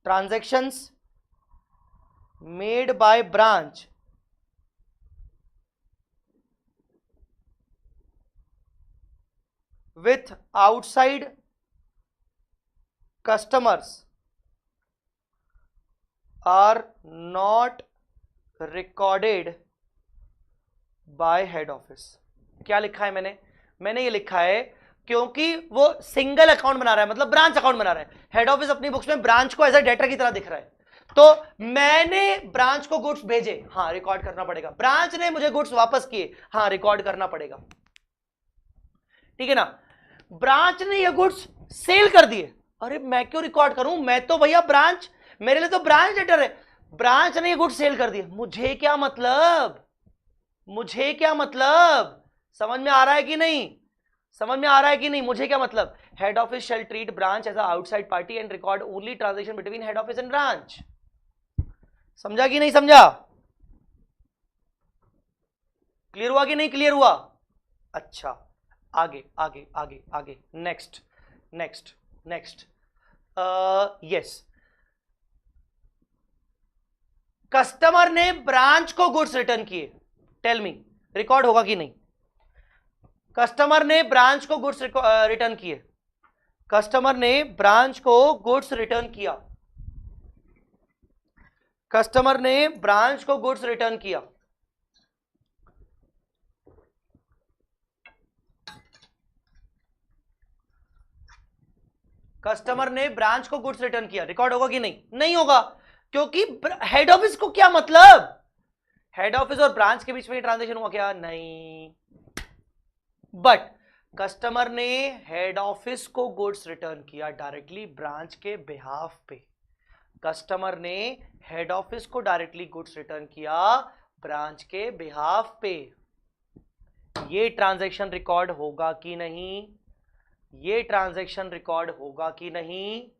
transactions made by branch with outside customers are not recorded by head office। क्या लिखा है मैंने ये लिखा है क्योंकि वो सिंगल अकाउंट बना रहा है, मतलब ब्रांच अकाउंट बना रहा है। हेड ऑफिस अपनी बुक्स में ब्रांच को एज अ डेटर की तरह दिख रहा है, तो मैंने ब्रांच को गुड्स भेजे, हाँ रिकॉर्ड करना पड़ेगा। ब्रांच ने मुझे गुड्स वापस किए, हाँ रिकॉर्ड करना पड़ेगा, ठीक है ना। ब्रांच ने ये गुड्स सेल कर दिए, अरे मैं क्यों रिकॉर्ड करूं, मैं तो भैया ब्रांच, मेरे लिए तो ब्रांच डेटर है। ब्रांच ने ये गुड्स सेल कर दिए, मुझे क्या मतलब, मुझे क्या मतलब, समझ में आ रहा है कि नहीं, समझ में आ रहा है कि नहीं, मुझे क्या मतलब। Head office shall treat branch as a outside party and record only transaction between head office and branch. समझा कि नहीं समझा, क्लियर हुआ कि नहीं क्लियर हुआ? अच्छा आगे आगे आगे आगे, next next next, yes, customer ने ब्रांच को गुड्स रिटर्न किए, टेल मी रिकॉर्ड होगा कि नहीं। कस्टमर ने ब्रांच को गुड्स रिटर्न किए, कस्टमर ने ब्रांच को गुड्स रिटर्न किया, कस्टमर ने ब्रांच को गुड्स रिटर्न किया, कस्टमर ने ब्रांच को गुड्स रिटर्न किया, रिकॉर्ड होगा कि नहीं? नहीं होगा, क्योंकि हेड ऑफिस को क्या मतलब, हेड ऑफिस और ब्रांच के बीच में ट्रांजेक्शन हुआ क्या? नहीं। बट कस्टमर ने हेड ऑफिस को गुड्स रिटर्न किया डायरेक्टली ब्रांच के बिहाफ पे, कस्टमर ने हेड ऑफिस को डायरेक्टली गुड्स रिटर्न किया ब्रांच के बिहाफ पे। ये ट्रांजैक्शन रिकॉर्ड होगा कि नहीं, ये ट्रांजैक्शन रिकॉर्ड होगा कि नहीं?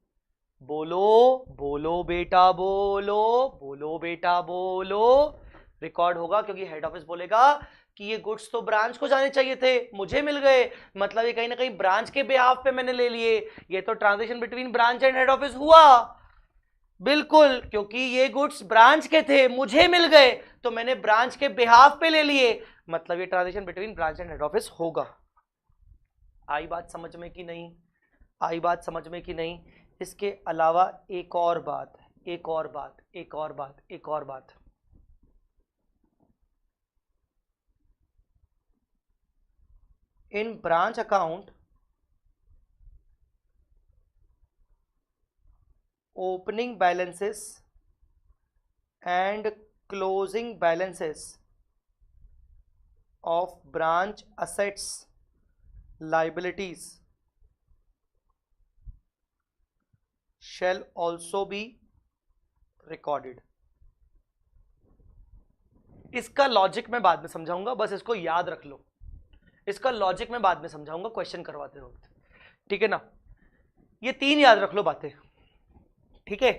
बोलो, बोलो बेटा बोलो, बोलो बेटा बोलो। रिकॉर्ड होगा क्योंकि हेड ऑफिस बोलेगा कि ये गुड्स तो ब्रांच को जाने चाहिए थे, मुझे मिल गए, मतलब ये कहीं ना कहीं ब्रांच के बिहाफ पे मैंने ले लिए। ये तो transaction between branch and head office हुआ। बिल्कुल, क्योंकि ये गुड्स ब्रांच के थे, मुझे मिल गए, तो मैंने ब्रांच के बिहाफ पे ले लिए, मतलब ये transaction between branch and head office होगा। आई बात समझ में कि नहीं? आई बात समझ में कि नहीं? इसके अलावा एक और बात, एक और बात, एक और बात, एक और बात। In branch account opening balances and closing balances of branch assets liabilities shall also be recorded। इसका लॉजिक मैं बाद में समझाऊंगा, बस इसको याद रख लो। इसका लॉजिक मैं बाद में समझाऊंगा क्वेश्चन करवाते वक्त, ठीक है ना? ये तीन याद रख लो बातें, ठीक है?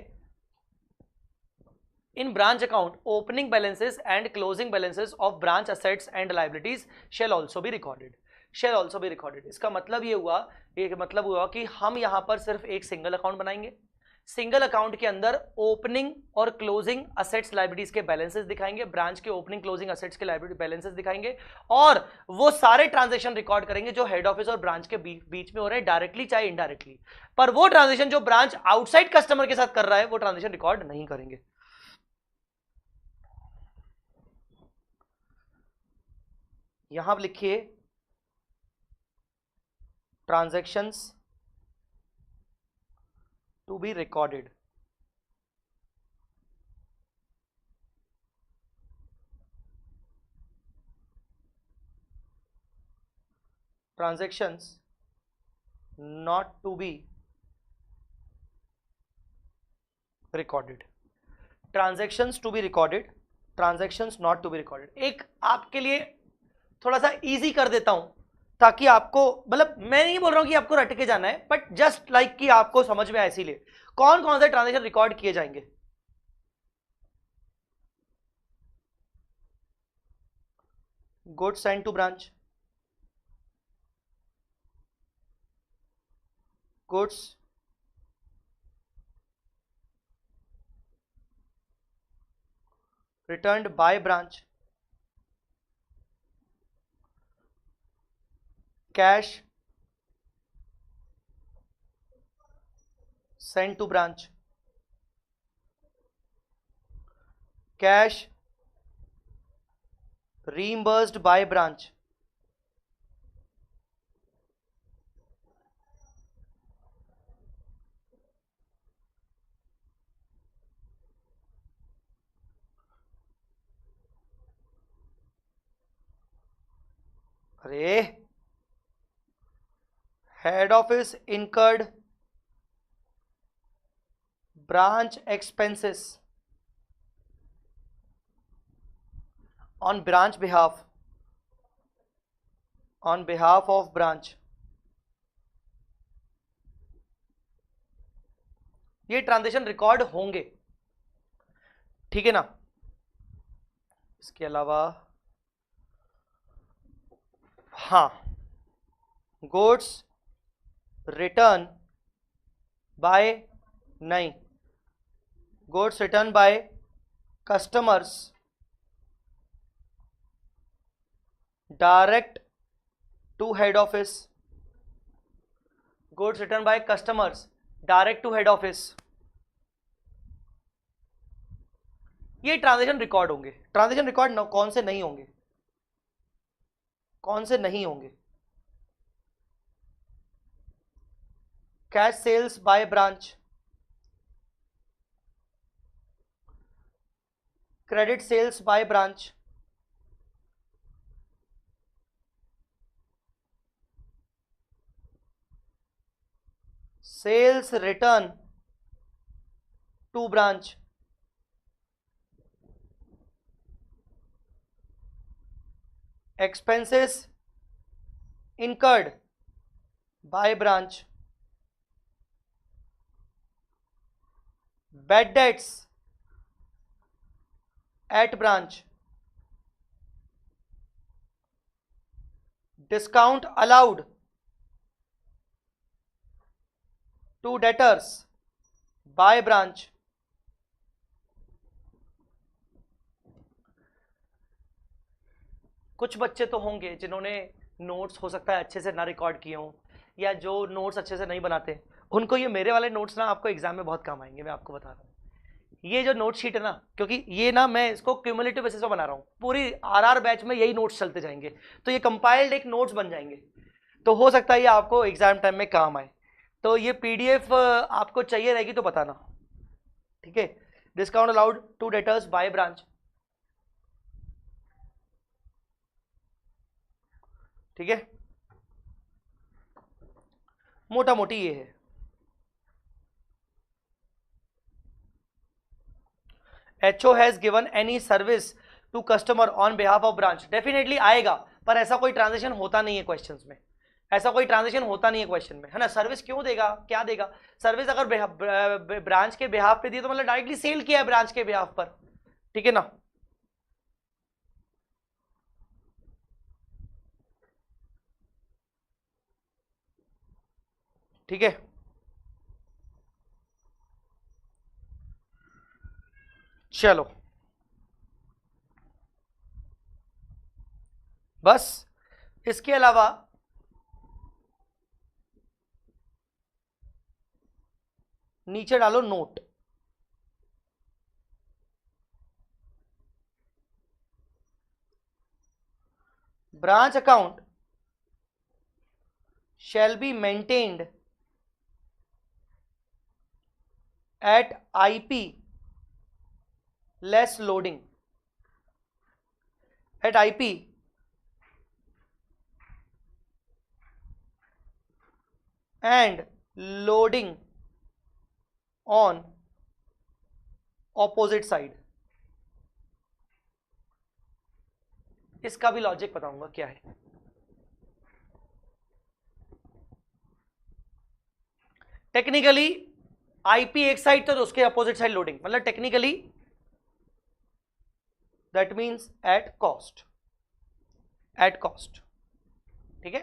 In branch account, opening balances and closing balances of branch assets and liabilities shall also be recorded। shall also be recorded इसका मतलब ये हुआ, ये मतलब हुआ कि हम यहां पर सिर्फ एक सिंगल अकाउंट बनाएंगे, सिंगल अकाउंट के अंदर ओपनिंग और क्लोजिंग असेट्स लाइबिलिटीज के बैलेंसेस दिखाएंगे, ब्रांच के ओपनिंग क्लोजिंग असेट्स के लाइबिलिटी बैलेंसेस दिखाएंगे, और वो सारे ट्रांजेक्शन रिकॉर्ड करेंगे जो हेड ऑफिस और ब्रांच के बीच में हो रहे हैं, डायरेक्टली चाहे इनडायरेक्टली। पर वो ट्रांजेक्शन जो ब्रांच आउटसाइड कस्टमर के साथ कर रहा है वो ट्रांजेक्शन रिकॉर्ड नहीं करेंगे। यहां आप लिखिए transactions to be recorded. Transactions not to be recorded. Transactions to be recorded, transactions not to be recorded. एक आपके लिए थोड़ा सा इजी कर देता हूं ताकि आपको, मतलब मैं नहीं बोल रहा हूं कि आपको रट के जाना है, बट जस्ट लाइक कि आपको समझ में आए, इसीलिए कौन कौन से ट्रांजैक्शन रिकॉर्ड किए जाएंगे? Goods send to branch, goods returned by branch, cash sent to branch, cash reimbursed by branch, अरे head office incurred branch expenses on branch behalf, on behalf of branch। ये ट्रांजेक्शन रिकॉर्ड होंगे, ठीक है ना? इसके अलावा हाँ, गुड्स रिटर्न बाय, नहीं, goods return by customers direct to head office, goods return by customers direct to head office, ये ट्रांजेक्शन रिकॉर्ड होंगे। ट्रांजेक्शन रिकॉर्ड कौन से नहीं होंगे? कौन से नहीं होंगे? Cash sales by branch, credit sales by branch, sales return to branch, expenses incurred by branch, bad debts at branch, discount allowed to debtors by branch, कुछ बच्चे तो होंगे जिन्होंने नोट्स हो सकता है अच्छे से ना रिकॉर्ड किए हों, या जो नोट्स अच्छे से नहीं बनाते, उनको ये मेरे वाले नोट्स ना आपको एग्जाम में बहुत काम आएंगे, मैं आपको बता रहा हूँ। ये जो नोट शीट है ना, क्योंकि ये ना मैं इसको क्यूमुलेटिव बेसिस पे बना रहा हूँ, पूरी आरआर बैच में यही नोट्स चलते जाएंगे, तो ये कंपाइल्ड एक नोट्स बन जाएंगे, तो हो सकता है ये आपको एग्जाम टाइम में काम आए। तो ये पीडीएफ आपको चाहिए रहेगी तो बताना, ठीक है। Discount allowed to debtors by branch, ठीक है, मोटा मोटी ये है। HO has given any service to customer on behalf of branch, definitely आएगा, पर ऐसा कोई ट्रांजेक्शन होता नहीं है क्वेश्चंस में, ऐसा कोई ट्रांजेक्शन होता नहीं है क्वेश्चन में, है ना। सर्विस क्यों देगा, क्या देगा? सर्विस अगर ब्रांच के बिहाफ पे दी तो मतलब डायरेक्टली सेल किया है ब्रांच के बिहाफ पर, ठीक है ना। ठीक है, चलो बस, इसके अलावा नीचे डालो note, branch account shall be maintained at IP less loading, at IP and loading on opposite side। इसका भी लॉजिक बताऊंगा क्या है। टेक्निकली आईपी एक साइड तो उसके अपोजिट साइड लोडिंग, मतलब technically that means at cost, at cost, ठीक है।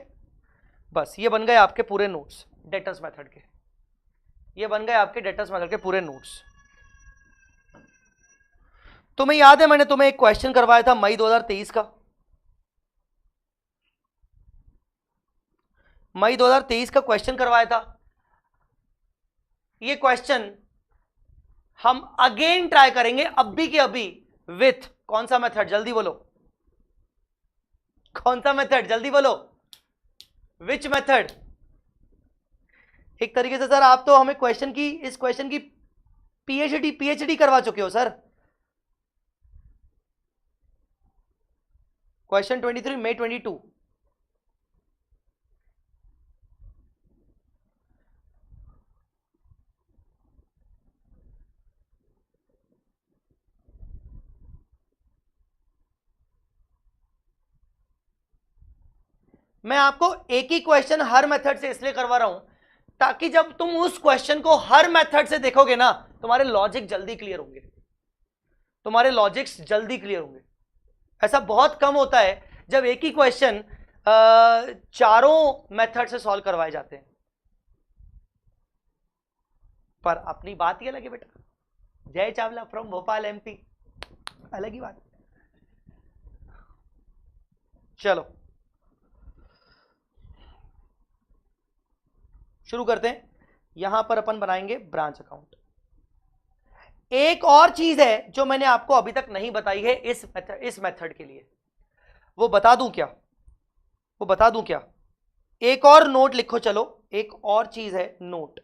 बस ये बन गए आपके पूरे नोट्स डेटर्स मेथड के, ये बन गए आपके डेटर्स मेथड के पूरे नोट्स। तुम्हें याद है मैंने तुम्हें एक क्वेश्चन करवाया था मई 2023 का, मई 2023 का क्वेश्चन करवाया था। ये क्वेश्चन हम अगेन ट्राई करेंगे अभी के अभी विथ कौन सा मेथड, जल्दी बोलो कौन सा मेथड, जल्दी बोलो, विच मेथड। एक तरीके से सर आप तो हमें क्वेश्चन की, इस क्वेश्चन की पीएचडी करवा चुके हो सर। क्वेश्चन 23 मई 22, मैं आपको एक ही क्वेश्चन हर मेथड से इसलिए करवा रहा हूं ताकि जब तुम उस क्वेश्चन को हर मेथड से देखोगे ना, तुम्हारे लॉजिक जल्दी क्लियर होंगे, तुम्हारे लॉजिक्स जल्दी क्लियर होंगे। ऐसा बहुत कम होता है जब एक ही क्वेश्चन चारों मेथड से सॉल्व करवाए जाते हैं, पर अपनी बात ही अलग है बेटा। जय चावला फ्रॉम भोपाल एमपी, अलग ही बात। चलो शुरू करते हैं। यहां पर अपन बनाएंगे ब्रांच अकाउंट। एक और चीज है जो मैंने आपको अभी तक नहीं बताई है इस मेथड के लिए, वो बता दूं क्या, वो बता दूं क्या? एक और नोट लिखो, चलो एक और चीज है नोट।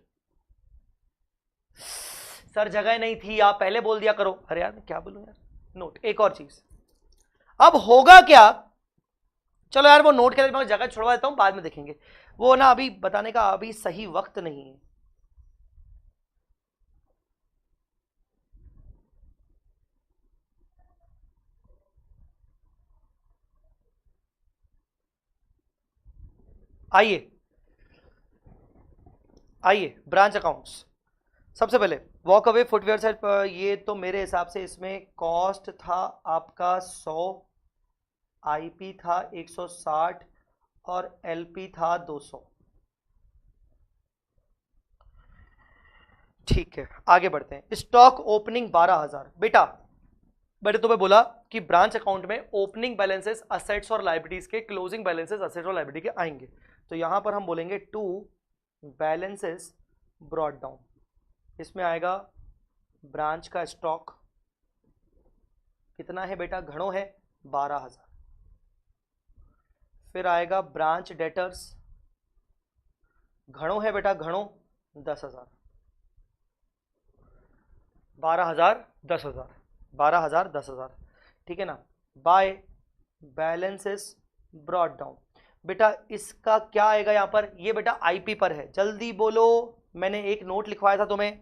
सर जगह नहीं थी, आप पहले बोल दिया करो। अरे यार क्या बोलूं यार, नोट एक और चीज। अब होगा क्या, चलो यार वो नोट के लिए मैं जगह छुड़वा देता हूं, बाद में देखेंगे, वो ना अभी बताने का अभी सही वक्त नहीं है। आइए आइए ब्रांच अकाउंट्स, सबसे पहले वॉक अवे फुटवेयर से ये तो मेरे हिसाब से इसमें कॉस्ट था आपका 100, आईपी था 160 और एलपी था 200। ठीक है, आगे बढ़ते हैं। Stock opening 12,000। बेटा मैंने तुम्हें बोला कि ब्रांच अकाउंट में ओपनिंग बैलेंसेस असेट्स और लायबिलिटीज के, क्लोजिंग बैलेंसेस असेट्स और लायबिलिटी के आएंगे। तो यहां पर हम बोलेंगे टू बैलेंसेस ब्रॉट डाउन। इसमें आएगा ब्रांच का स्टॉक कितना है बेटा, घणो है 12,000। फिर आएगा ब्रांच डेटर्स, घणो है बेटा, घणो 10,000। 12,000 10,000, 12,000 10,000, ठीक है ना। बाय बैलेंसेस ब्रॉट डाउन, बेटा इसका क्या आएगा यहां पर, ये बेटा आईपी पर है, जल्दी बोलो। मैंने एक नोट लिखवाया था तुम्हें,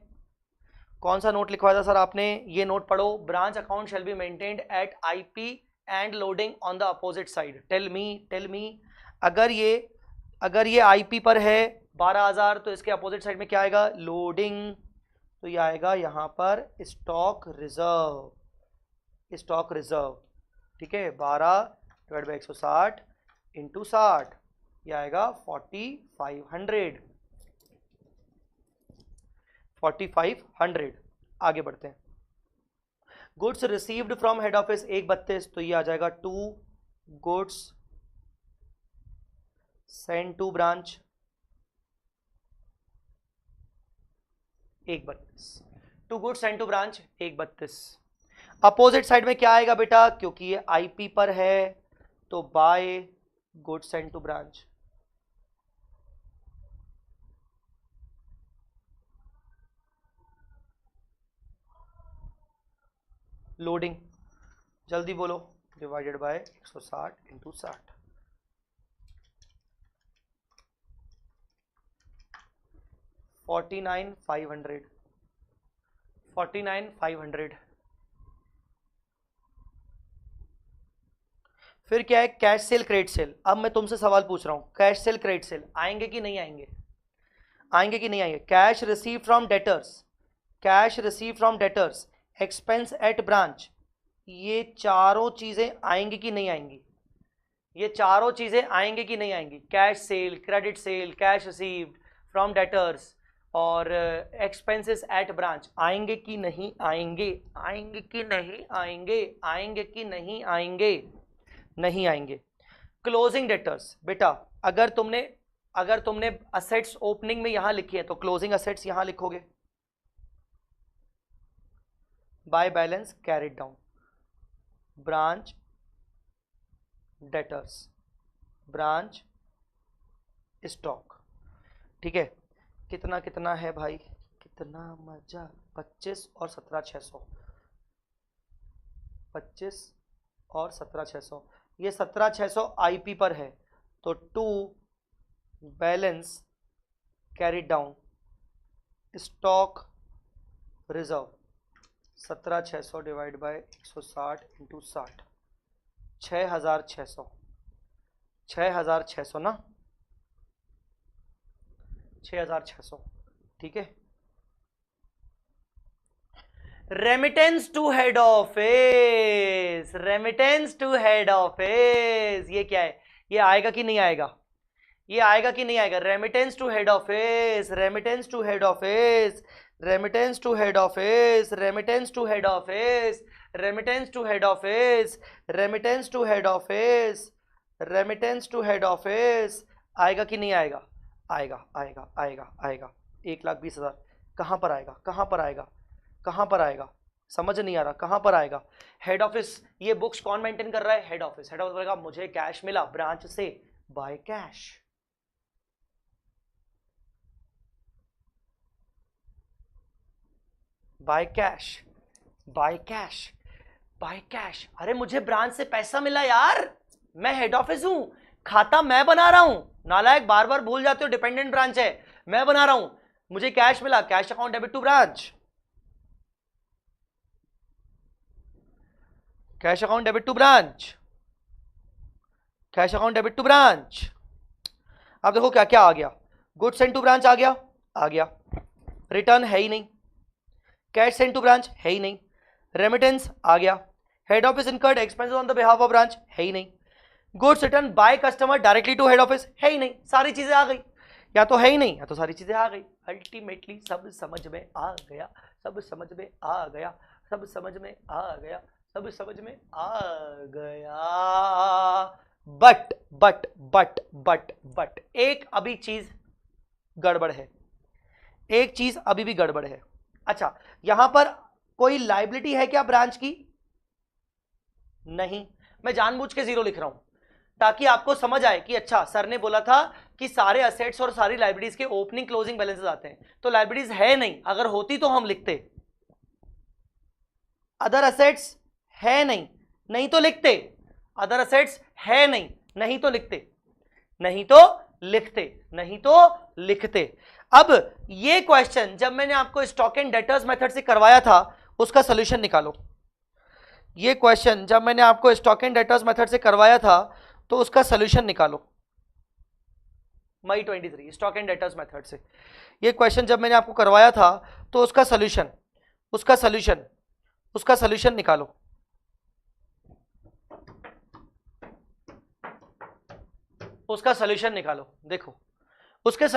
कौन सा नोट लिखवाया था सर आपने, ये नोट पढ़ो। Branch account shall be maintained at IP and loading on the opposite side. Tell me अगर ये आईपी पर है 12,000 तो इसके अपोजिट साइड में क्या आएगा, लोडिंग। तो ये आएगा यहां पर स्टॉक रिजर्व, ठीक है। 12 डिवाइड बाई 160 इंटू 60, ये आएगा 4500। आगे बढ़ते हैं। Goods received from head office 132, तो ये आ जाएगा 2 goods send to branch 132, 2 goods send to branch 132। Opposite side में क्या आएगा बेटा, क्योंकि ये आईपी पर है तो by goods send to branch. Loading, जल्दी बोलो, डिवाइडेड बाय 160 इंटू 60, 49,500। फिर क्या है, कैश सेल क्रेडिट सेल। अब मैं तुमसे सवाल पूछ रहा हूं, कैश सेल क्रेडिट सेल आएंगे कि नहीं आएंगे, cash receive from debtors, expense at branch, ये चारों चीजें आएंगी कि नहीं आएंगी, cash cell, credit sale, cash received from debtors और एक्सपेंसेस एट ब्रांच आएंगे कि नहीं आएंगे, नहीं आएंगे। क्लोजिंग डेटर्स, बेटा अगर तुमने असेट्स ओपनिंग में यहां लिखी है तो क्लोजिंग असेट्स यहां लिखोगे by balance carried down, branch debtors, branch stock, ठीक है। कितना है भाई, कितना मजा, 25 और 17,600, 25 और 17,600, ये 17,600 आईपी पर है तो 2 balance carried down stock reserve, 17,600 divide by 160 into 60, 6,600 ना, 6,600, ठीक है। रेमिटेंस टू हेड ऑफिस, ये क्या है, ये आएगा कि नहीं आएगा, रेमिटेंस टू हेड ऑफिस, आएगा कि नहीं आएगा, आएगा 1,20,000। कहां पर आएगा, समझ नहीं आ रहा, कहां पर आएगा। हेड ऑफिस, ये बुक्स कौन मेंटेन कर रहा है, हेड ऑफिस बोलेगा मुझे कैश मिला ब्रांच से, बाय कैश। अरे मुझे ब्रांच से पैसा मिला यार, मैं हेड ऑफिस हूं, खाता मैं बना रहा हूं, नालायक बार बार भूल जाते हो, डिपेंडेंट ब्रांच है, मैं बना रहा हूं, मुझे कैश मिला, cash account debit to branch, cash account debit to branch. अब देखो क्या क्या आ गया, गुड सेंड टू ब्रांच आ गया, रिटर्न है ही नहीं, कैश सेंड टू ब्रांच है ही नहीं, रेमिटेंस आ गया, head office incurred expenses on the behalf of branch है ही नहीं, goods return by customer directly to head office है ही नहीं, सारी चीजें आ गई, या तो है ही नहीं या तो सारी चीजें आ गई। अल्टीमेटली सब समझ में आ गया, सब समझ में आ गया, सब समझ में आ गया, सब समझ में आ गया। बट एक अभी चीज गड़बड़ है, एक चीज अभी भी गड़बड़ है। अच्छा, यहां पर कोई लायबिलिटी है क्या ब्रांच की? नहीं, मैं जानबूझ के जीरो लिख रहा हूं ताकि आपको समझ आए कि अच्छा सर ने बोला था कि सारे असेट्स और सारी लाइब्रेरीज के ओपनिंग क्लोजिंग बैलेंसेस आते हैं, तो लाइब्रेरीज है नहीं, अगर होती तो हम लिखते। अदर असेट्स है नहीं, नहीं तो लिखते। अदर असेट्स है नहीं, नहीं तो लिखते, नहीं तो लिखते, नहीं तो लिखते। अब ये क्वेश्चन जब मैंने आपको स्टॉक एंड डेटर्स मेथड से करवाया था उसका सोल्यूशन निकालो। ये क्वेश्चन जब मैंने आपको स्टॉक एंड डेटर्स मेथड से करवाया था तो उसका सोल्यूशन निकालो। मई 23 स्टॉक एंड डेटर्स मेथड से ये क्वेश्चन जब मैंने आपको करवाया था तो उसका सोल्यूशन निकालो। उसका सोल्यूशन निकालो। देखो उसके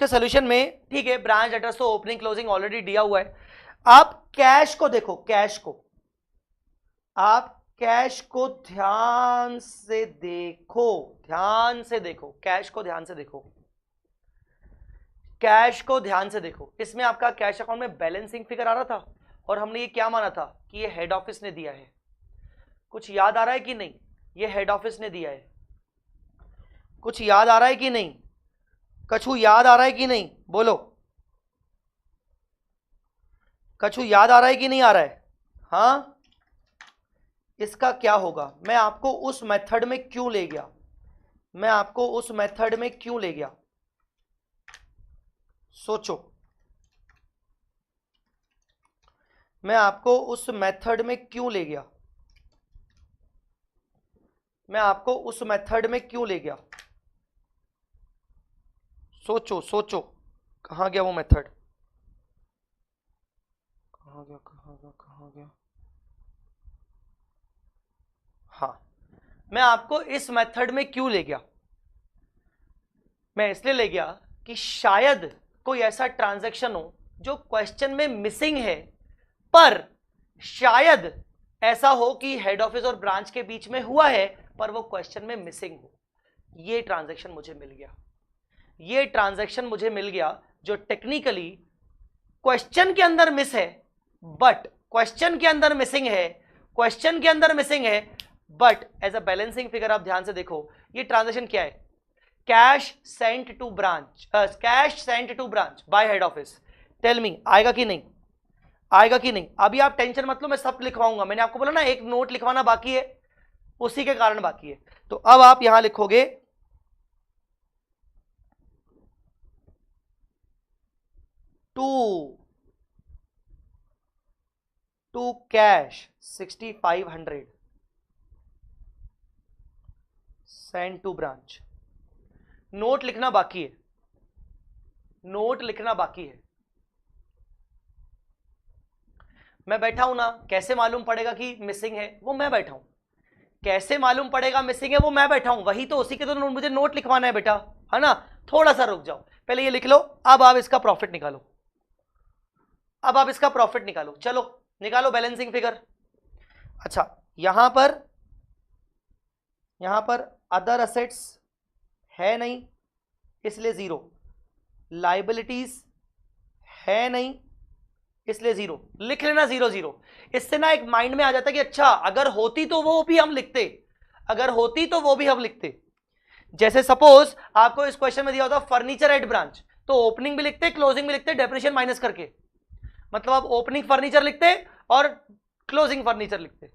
सोल्यूशन में ठीक है, ब्रांच एड्रेस तो ओपनिंग क्लोजिंग ऑलरेडी दिया हुआ है। आप कैश को देखो, आप कैश को ध्यान से देखो, कैश को ध्यान से देखो। इसमें आपका कैश अकाउंट में बैलेंसिंग फिगर आ रहा था और हमने ये क्या माना था कि ये हेड ऑफिस ने दिया है। कुछ याद आ रहा है कि नहीं? ये हेड ऑफिस ने दिया है। कुछ याद आ रहा है कि नहीं? कछु याद आ रहा है कि नहीं? बोलो, कछु याद आ रहा है कि नहीं आ रहा है? हाँ, इसका क्या होगा? मैं आपको उस मेथड में क्यों ले गया? सोचो, मैं आपको उस मेथड में क्यों ले गया? सोचो कहां गया वो मेथड? कहां गया? हाँ, मैं आपको इस मेथड में क्यों ले गया? मैं इसलिए ले गया कि शायद कोई ऐसा ट्रांजैक्शन हो जो क्वेश्चन में मिसिंग है, पर शायद ऐसा हो कि हेड ऑफिस और ब्रांच के बीच में हुआ है पर वो क्वेश्चन में मिसिंग हो। ये ट्रांजैक्शन मुझे मिल गया जो टेक्निकली क्वेश्चन के अंदर मिस है, बट क्वेश्चन के अंदर मिसिंग है, but as a balancing figure आप ध्यान से देखो ये ट्रांजैक्शन क्या है? Cash sent to branch by head office. Tell me, आएगा कि नहीं? अभी आप टेंशन मत लो, मैं सब लिखवाऊंगा। मैंने आपको बोला ना एक नोट लिखवाना बाकी है, उसी के कारण बाकी है। तो अब आप यहां लिखोगे to cash 6500 send to branch. Note लिखना बाकी है। मैं बैठा हूं ना, कैसे मालूम पड़ेगा कि मिसिंग है? वो मैं बैठा हूं। कैसे मालूम पड़ेगा मिसिंग है? वो मैं बैठा हूं। वही तो, उसी के तो मुझे नोट लिखवाना है बेटा, है ना? थोड़ा सा रुक जाओ, पहले ये लिख लो। अब आप इसका प्रॉफिट निकालो। चलो निकालो बैलेंसिंग फिगर। अच्छा, यहां पर अदर असेट्स है नहीं इसलिए जीरो, लाइबिलिटीज है नहीं इसलिए जीरो। लिख लेना 0 इससे ना एक माइंड में आ जाता है कि अच्छा अगर होती तो वो भी हम लिखते। जैसे सपोज आपको इस क्वेश्चन में दिया होता फर्नीचर एट ब्रांच, तो ओपनिंग भी लिखते, क्लोजिंग भी लिखते, डेप्रिसिएशन माइनस करके। मतलब आप ओपनिंग फर्नीचर लिखते और क्लोजिंग फर्नीचर लिखते,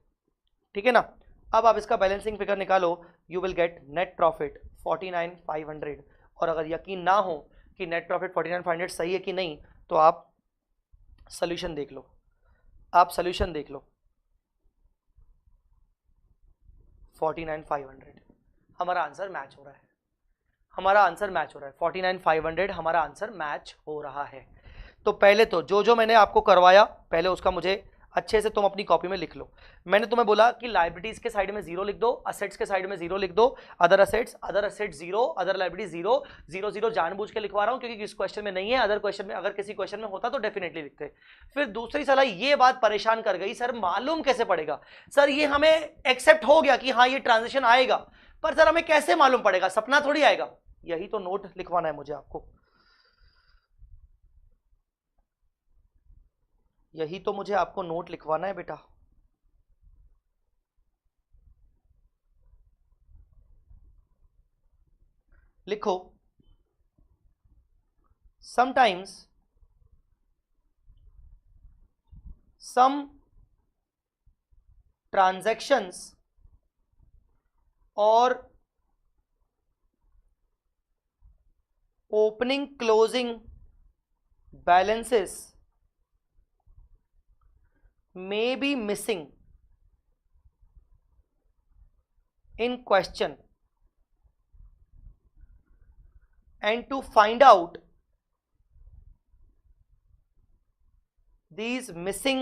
ठीक है ना? अब आप इसका बैलेंसिंग फिगर निकालो, you will get net profit 49,500। और अगर यकीन ना हो कि नेट प्रॉफिट 49,500 सही है कि नहीं, तो आप सोल्यूशन देख लो। 49,500 हमारा आंसर मैच हो रहा है। 49,500 हमारा आंसर मैच हो रहा है। तो पहले तो जो जो मैंने आपको करवाया पहले उसका मुझे अच्छे से तुम अपनी कॉपी में लिख लो। मैंने तुम्हें बोला कि लाइबिलिटीज के साइड में 0 लिख दो, असेट्स के साइड में 0 लिख दो, अदर असेट्स 0, अदर लाइबिलिटी 0, 0 0 जानबूझ के लिखवा रहा हूं क्योंकि इस क्वेश्चन में नहीं है, अदर क्वेश्चन में, अगर किसी क्वेश्चन में होता तो डेफिनेटली लिखते। फिर दूसरी सलाह ये बात परेशान कर गई, सर मालूम कैसे पड़ेगा? सर ये हमें एक्सेप्ट हो गया कि हाँ ये ट्रांजेक्शन आएगा, पर सर हमें कैसे मालूम पड़ेगा? सपना थोड़ी आएगा। यही तो नोट लिखवाना है मुझे आपको, यही तो मुझे आपको नोट लिखवाना है बेटा। लिखो, sometimes some transactions or opening closing balances may be missing in question, and to find out these missing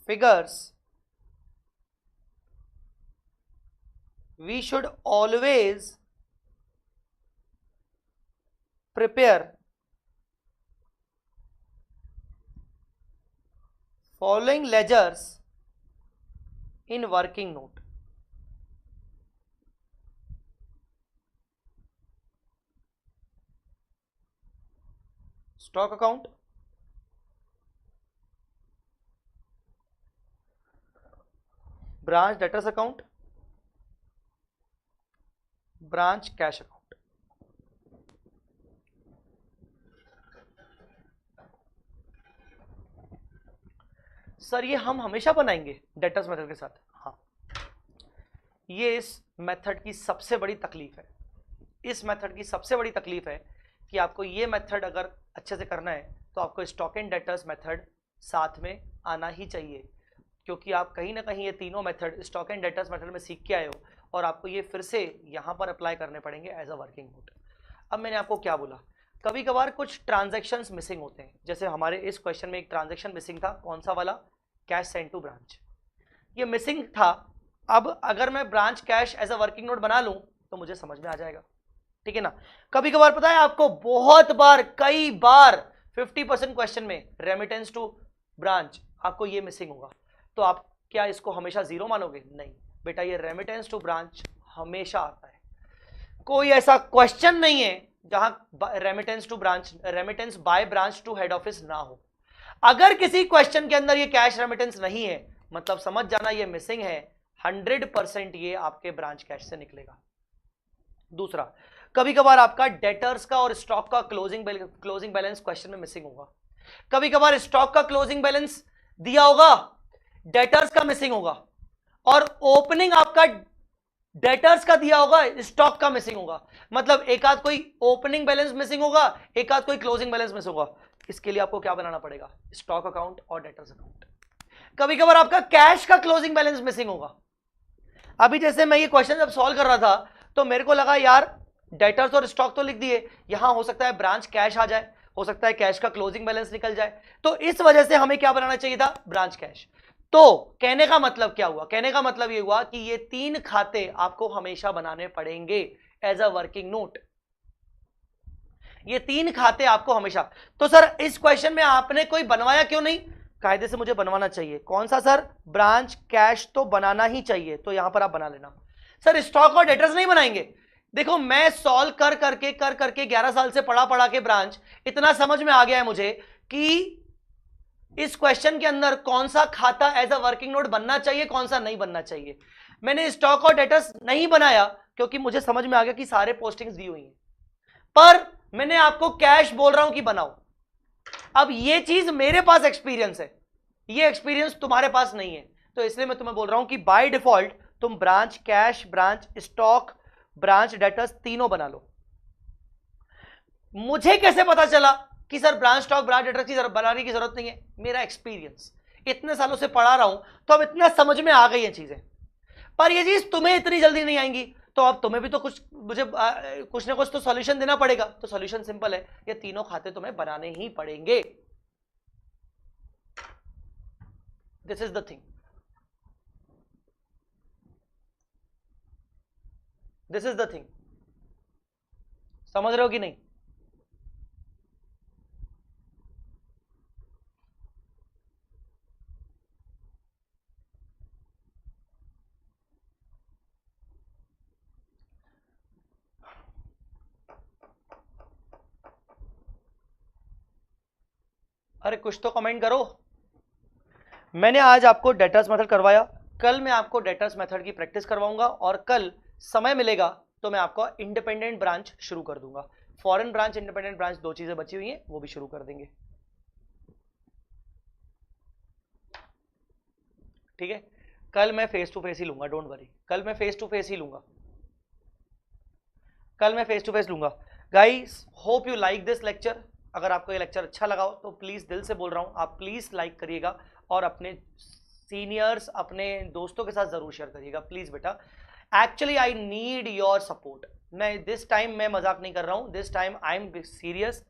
figures, we should always prepare following ledgers in working note. Stock account, branch debtors account, branch cash account। Sir ये हम हमेशा बनाएंगे debtors method के साथ? हाँ, ये इस method की सबसे बड़ी तकलीफ है। इस मेथड की सबसे बड़ी तकलीफ है कि आपको ये मेथड अगर अच्छे से करना है तो आपको स्टॉक एंड डेटर्स मेथड साथ में आना ही चाहिए, क्योंकि आप कहीं ना कहीं ये तीनों method stock and debtors method में सीख के आए हो और आपको ये फिर से यहाँ पर अप्लाई करने पड़ेंगे एज अ वर्किंग नोट। अब मैंने आपको क्या बोला, कभी कभार कुछ ट्रांजैक्शंस मिसिंग होते हैं। जैसे हमारे इस क्वेश्चन में एक ट्रांजैक्शन मिसिंग था, कौन सा वाला? कैश सेंड टू ब्रांच, ये मिसिंग था। अब अगर मैं branch cash as a working note बना लूं तो मुझे समझ में आ जाएगा, ठीक है ना। कभी कभार पता है आपको, बहुत बार, कई बार 50% क्वेश्चन में रेमिटेंस टू ब्रांच आपको ये मिसिंग होगा, तो आप क्या इसको हमेशा 0 मानोगे? नहीं बेटा, ये रेमिटेंस टू ब्रांच हमेशा आता है। कोई ऐसा क्वेश्चन नहीं है जहां remittance to branch, remittance by branch to head office ना हो। अगर किसी क्वेश्चन के अंदर ये कैश रेमिटेंस नहीं है, मतलब समझ जाना ये मिसिंग है, 100% ये आपके ब्रांच कैश से निकलेगा। दूसरा, कभी कभार आपका डेटर्स का और स्टॉक का क्लोजिंग बैलेंस क्वेश्चन में मिसिंग होगा। कभी कभार स्टॉक का क्लोजिंग बैलेंस दिया होगा, डेटर्स का मिसिंग होगा, और ओपनिंग आपका डेटर्स का दिया होगा, स्टॉक का मिसिंग होगा। मतलब एक आध कोई ओपनिंग बैलेंस मिसिंग होगा, एक आध कोई क्लोजिंग बैलेंस मिसिंग होगा। इसके लिए आपको क्या बनाना पड़ेगा? स्टॉक अकाउंट और डेटर्स अकाउंट। कभी कभार आपका कैश का क्लोजिंग बैलेंस मिसिंग होगा। अभी जैसे मैं ये क्वेश्चन जब सॉल्व कर रहा था तो मेरे को लगा यार डेटर्स और स्टॉक तो लिख दिए, यहां हो सकता है ब्रांच कैश आ जाए, हो सकता है कैश का क्लोजिंग बैलेंस निकल जाए, तो इस वजह से हमें क्या बनाना चाहिए था? Branch cash. तो कहने का मतलब क्या हुआ? कहने का मतलब ये हुआ कि ये 3 खाते आपको हमेशा बनाने पड़ेंगे एज अ वर्किंग नोट। ये 3 खाते आपको हमेशा। तो सर इस क्वेश्चन में आपने कोई बनवाया क्यों नहीं? कायदे से मुझे बनवाना चाहिए। कौन सा सर? ब्रांच कैश तो बनाना ही चाहिए, तो यहां पर आप बना लेना। सर स्टॉक और डेटर्स नहीं बनाएंगे? देखो मैं सॉल्व कर करके 11 साल से पढ़ा के ब्रांच, इतना समझ में आ गया है मुझे कि इस क्वेश्चन के अंदर कौन सा खाता एज अ वर्किंग नोट बनना चाहिए, कौन सा नहीं बनना चाहिए। मैंने स्टॉक और डेटर्स नहीं बनाया क्योंकि मुझे समझ में आ गया कि सारे पोस्टिंग्स दी हुई हैं, पर मैंने आपको कैश बोल रहा हूं कि बनाओ। अब ये चीज मेरे पास एक्सपीरियंस है, ये एक्सपीरियंस तुम्हारे पास नहीं है, तो इसलिए मैं तुम्हें बोल रहा हूं कि बाय डिफॉल्ट तुम branch cash, branch stock, branch debtors तीनों बना लो। मुझे कैसे पता चला कि sir branch stock branch debtors की बनाने की जरूरत नहीं है? मेरा एक्सपीरियंस, इतने सालों से पढ़ा रहा हूं तो अब इतना समझ में आ गई है चीजें, पर ये चीज तुम्हें इतनी जल्दी नहीं आएंगी। तो अब तुम्हें भी तो कुछ मुझे कुछ ना कुछ तो सॉल्यूशन देना पड़ेगा। तो सॉल्यूशन सिंपल है, ये तीनों खाते तुम्हें बनाने ही पड़ेंगे। This is the thing, this is the thing. समझ रहे हो कि नहीं? अरे कुछ तो कमेंट करो। मैंने आज आपको डेटर्स मेथड करवाया, कल मैं आपको डेटर्स मेथड की प्रैक्टिस करवाऊंगा, और कल समय मिलेगा तो मैं आपको इंडिपेंडेंट ब्रांच शुरू कर दूंगा। फॉरेन ब्रांच, इंडिपेंडेंट ब्रांच, दो चीजें बची हुई हैं, वो भी शुरू कर देंगे। ठीक है, कल मैं फेस टू फेस ही लूंगा, डोंट वरी, कल मैं फेस टू फेस ही लूंगा, कल मैं फेस टू फेस लूंगा। Guys hope you like this lecture. अगर आपको ये लेक्चर अच्छा लगा हो तो प्लीज, दिल से बोल रहा हूं, आप प्लीज लाइक करिएगा और अपने सीनियर्स, अपने दोस्तों के साथ जरूर शेयर करिएगा प्लीज बेटा। Actually I need your support. मैं दिस टाइम मैं मजाक नहीं कर रहा हूं, this time I am serious,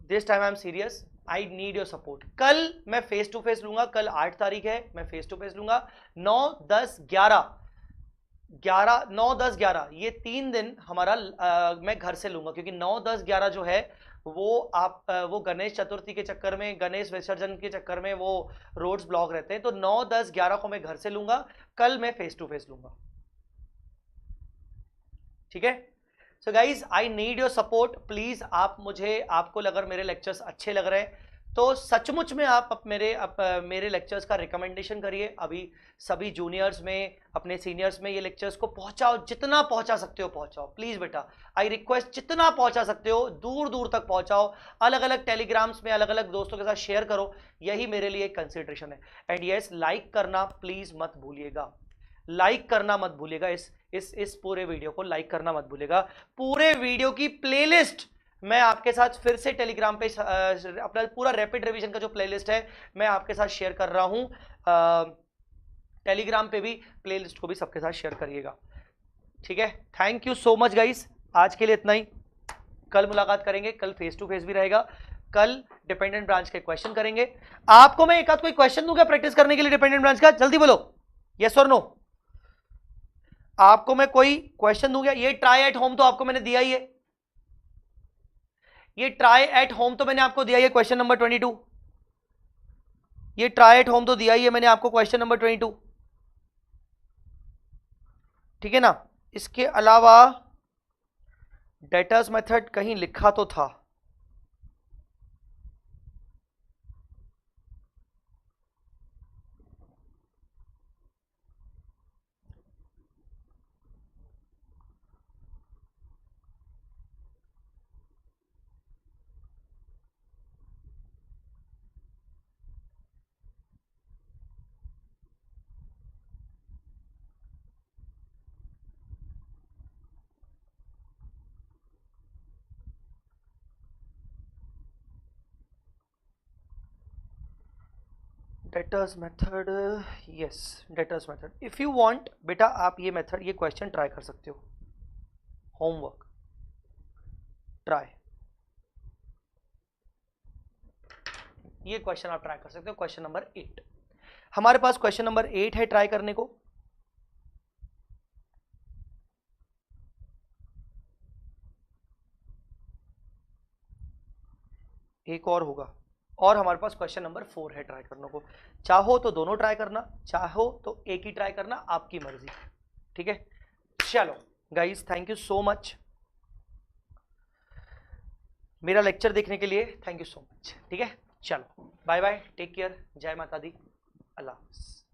this time I am serious, I need your support. कल मैं फेस टू फेस लूंगा, कल 8 तारीख है, मैं फेस टू फेस लूंगा। 9, 10, 11, 9, 10, 11 ये 3 दिन हमारा मैं घर से लूंगा, क्योंकि 9, 10, 11 जो है वो वो गणेश चतुर्थी के चक्कर में, गणेश विसर्जन के चक्कर में वो रोड्स ब्लॉक रहते हैं। तो 9, 10, 11 को मैं घर से लूंगा, कल मैं फेस टू फेस लूंगा। ठीक है, so guys I need your support please. आप मुझे, आपको अगर मेरे लेक्चर्स अच्छे लग रहे हैं तो सचमुच में आप मेरे लेक्चर्स का रिकमेंडेशन करिए। अभी सभी जूनियर्स में, अपने सीनियर्स में ये लेक्चर्स को पहुंचाओ, जितना पहुंचा सकते हो पहुंचाओ प्लीज बेटा, आई रिक्वेस्ट, जितना पहुंचा सकते हो दूर दूर तक पहुंचाओ। अलग अलग टेलीग्राम्स में अलग अलग दोस्तों के साथ शेयर करो, यही मेरे लिए एक कंसिडरेशन है। एंड यस, लाइक करना प्लीज मत भूलिएगा, लाइक करना मत भूलिएगा, इस पूरे वीडियो को लाइक करना मत भूलिएगा। पूरे वीडियो की प्लेलिस्ट मैं आपके साथ फिर से टेलीग्राम पे, अपना पूरा रैपिड रिवीजन का जो प्लेलिस्ट है मैं आपके साथ शेयर कर रहा हूं। टेलीग्राम पे भी प्लेलिस्ट को भी सबके साथ शेयर करिएगा। ठीक है, thank you so much guys, आज के लिए इतना ही। कल मुलाकात करेंगे, कल फेस टू फेस भी रहेगा, कल डिपेंडेंट ब्रांच के क्वेश्चन करेंगे। आपको मैं एक आध कोई क्वेश्चन दूंगा प्रैक्टिस करने के लिए डिपेंडेंट ब्रांच का, जल्दी बोलो यस और नो। आपको मैं कोई क्वेश्चन दूंगा? ये ट्राई एट होम तो आपको मैंने दिया ही है, ये ट्राई एट होम तो मैंने आपको दिया ही है, क्वेश्चन नंबर 22। ये ट्राई एट होम तो दिया ही है मैंने आपको, क्वेश्चन नंबर 22। ठीक है ना? इसके अलावा डेटर्स मेथड कहीं लिखा तो था, debtors method, yes debtors method. If you want बेटा, आप ये मेथड, ये क्वेश्चन ट्राई कर सकते हो, होमवर्क ट्राई, ये क्वेश्चन आप ट्राई कर सकते हो, क्वेश्चन नंबर 8। हमारे पास क्वेश्चन नंबर 8 है ट्राई करने को। एक और होगा, और हमारे पास क्वेश्चन नंबर 4 है ट्राई करने को। चाहो तो दोनों ट्राई करना, चाहो तो एक ही ट्राई करना, आपकी मर्जी। ठीक है, चलो guys, thank you so much मेरा लेक्चर देखने के लिए, थैंक यू सो मच। ठीक है, चलो बाय बाय, टेक केयर, जय माता दी, अल्लाह हाफिज़।